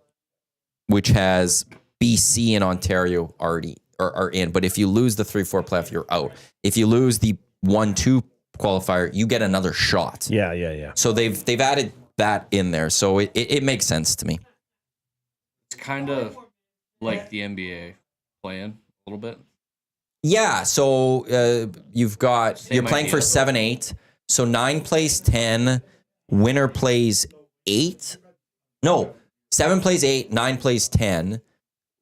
which has BC and Ontario already are in. But if you lose the 3-4 playoff, you're out. If you lose the 1-2 qualifier, you get another shot. Yeah. So they've added that in there. So it makes sense to me. It's kind of like the NBA playing a little bit. Yeah. So you're playing for idea. 7-8. So 9 plays 10. Winner plays 8. No, 7 plays 8. 9 plays 10.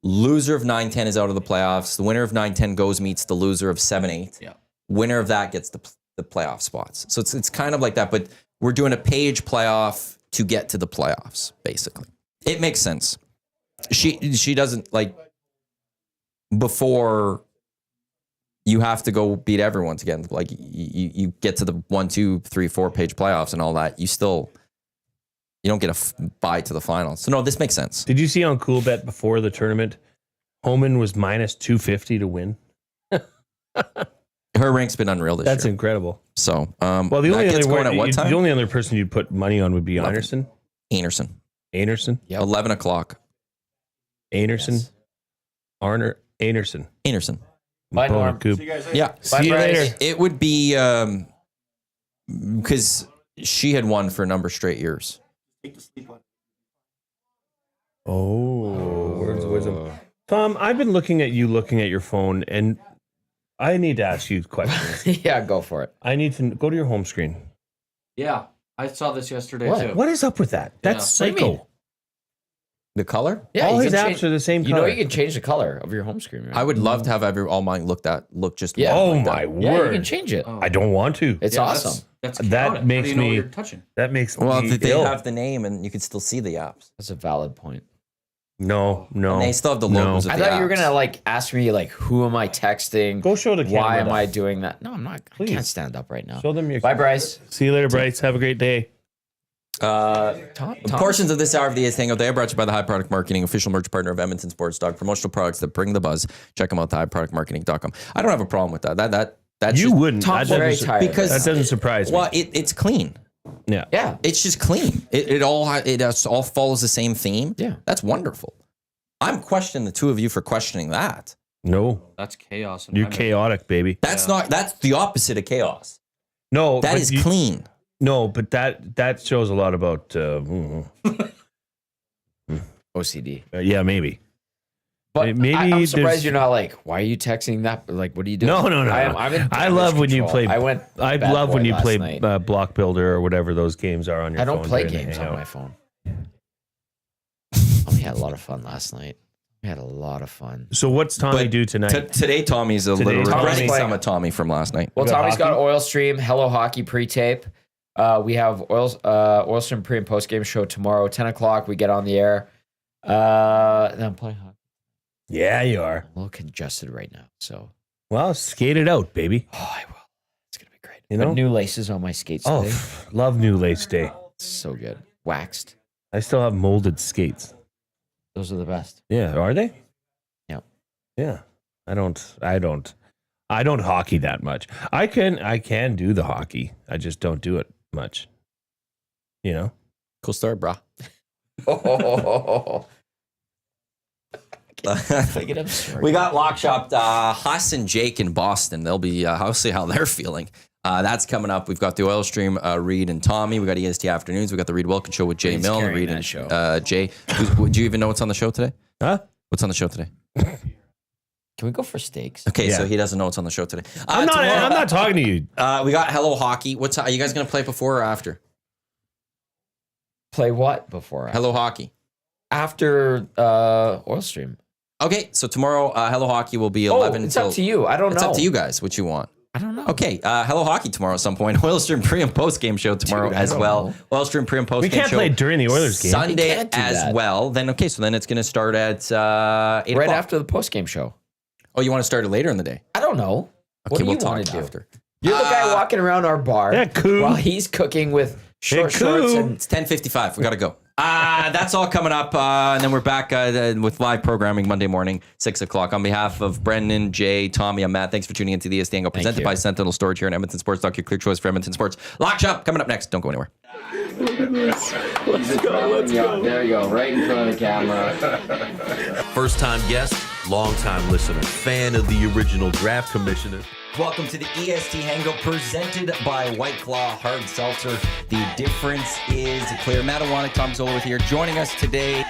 Loser of 9-10 is out of the playoffs. The winner of 9-10 goes meets the loser of 7-8. Yeah. Winner of that gets the playoff spots. So it's kind of like that, but we're doing a Page playoff to get to the playoffs, basically. It makes sense. She doesn't like before you have to go beat everyone again. Like you get to the 1, 2, 3, 4 Page playoffs and all that. You don't get a bye to the finals. So no, this makes sense. Did you see on Coolbet before the tournament, Homan was minus 250 to win? Her rank's been unreal this That's year. incredible. So Well, the that only gets other going at what time? the only other person you'd put money on would be 11. Anderson. Anderson. Yep. 11 o'clock. Anderson. Yes. Anderson. Anderson. Bye, Norm. Coop. Yeah. See you Bryce. later. It would be because she had won for a number of straight years. Oh, words of wisdom. Tom, I've been looking at your phone, and I need to ask you questions. Yeah, go for it. I need to go to your home screen. Yeah, I saw this yesterday What? too. What is up with that? That's What do you mean? psycho. The color? Yeah, All you his can apps change- are the same You color. know you can change the color of your home screen, right? I would love to have all mine look just Yeah. Oh like my that. yeah, you word! can change it. Oh. I don't want to. It's Yeah, awesome. That's That chaotic. How makes do you know what me- you're touching. That makes Well, me they ill. have the name and you can still see the apps. That's a valid point. No. And they still have the logos of I the thought you were apps. gonna like ask me like who am I texting? Go show the camera. Why am that. I doing that? No, I'm not. Please. I can't stand up right now. Show them your. Bye, Bryce. See you later, Bryce. Have a great day. Tom? Portions of this hour of the EST Hangout, they are brought to you by the High Product Marketing, official merch partner of Edmonton Sports Dog. Promotional products that bring the buzz. Check them out, thehighproductmarketing.com. I don't have a problem with that. That's You just, wouldn't. Tom's That very doesn't- tired. because- That doesn't surprise me. Well, it's clean. Yeah. Yeah. It's just clean. It all follows the same theme. Yeah. That's wonderful. I'm questioning the two of you for questioning that. No. That's chaos. You're chaotic, baby. That's the opposite of chaos. No. That but is you- clean. No, but that shows a lot about. OCD. Yeah, maybe. But Maybe I'm there's- surprised you're not like, why are you texting that? Like, what are you doing? No. I'm in I damage love when you control. play. I went. I bad love boy when you last play night. Block Builder or whatever those games are on your I phone. don't play during the games on hangout. my phone. We had a lot of fun last night. We had a lot of fun. So what's Tommy But do tonight? Today, Tommy's a Today, little Tommy's regretting playing- some of Tommy from last night. Well, You got Tommy's got hockey? Oil Stream, Hello Hockey pre-tape. We have Oil Stream pre and post game show tomorrow, 10 o'clock. We get on the air. Then I'm playing hockey. Yeah, you are. I'm a little congested right now, so Well, skate it out, baby. I will. It's gonna be great. You Put know? new laces on my skates Oh, today. love New Lace Day. It's so good. waxed. I still have molded skates. Those are the best. Yeah, are they? Yep. Yeah. I don't hockey that much. I can do the hockey. I just don't do it much. You know? Cool story, brah. We got lock shopped Huss and Jake in Boston. They'll be I'll see how they're feeling. That's coming up. We've got the Oil Stream, Reed and Tommy. We got EST Afternoons. We got the Reed Wilkins Show with Jay Reed's Milne. carrying Reed that and show. Jay. Do you even know what's on the show today? Huh? What's on the show today? Can we go for steaks? Okay, Yeah. so he doesn't know what's on the show today. I'm not talking to you. We got Hello Hockey. Are you guys going to play before or after? Play what before? Hello Hockey. After Oil Stream. Okay, so tomorrow Hello Hockey will be 11 it's till... up to you. I don't know. It's up to you guys what you want. I don't know. Okay, Hello Hockey tomorrow at some point. Oil Stream pre and post game show tomorrow Dude, I as don't well. know. Oil Stream pre and post We game can't show play during the Oilers game. Sunday We can't do as that. well. Then it's going to start at 8 Right o'clock. after the post game show. Oh, you want to start it later in the day? I don't know. What Okay, do we'll you talk want to do? after. You're the guy walking around our bar Yeah, cool. while he's cooking with short Hey, shorts cool. and It's 10:55. We got to go. That's all coming up. And then we're back with live programming Monday morning, 6 o'clock. On behalf of Brendan, Jay, Tommy, I'm Matt. Thanks for tuning into the EST Hangout presented you. by Sentinel Storage here in Edmonton Sports. Talk your clear choice for Edmonton Sports. Lock shop coming up next. Don't go anywhere. let's go. There you go, right in front of the camera. First time guest, long time listener, fan of the original draft commissioner. Welcome to the EST Hangout presented by White Claw Hard Seltzer. The difference is clear. Matt Iwanek, Tom Zola with here. Joining us today,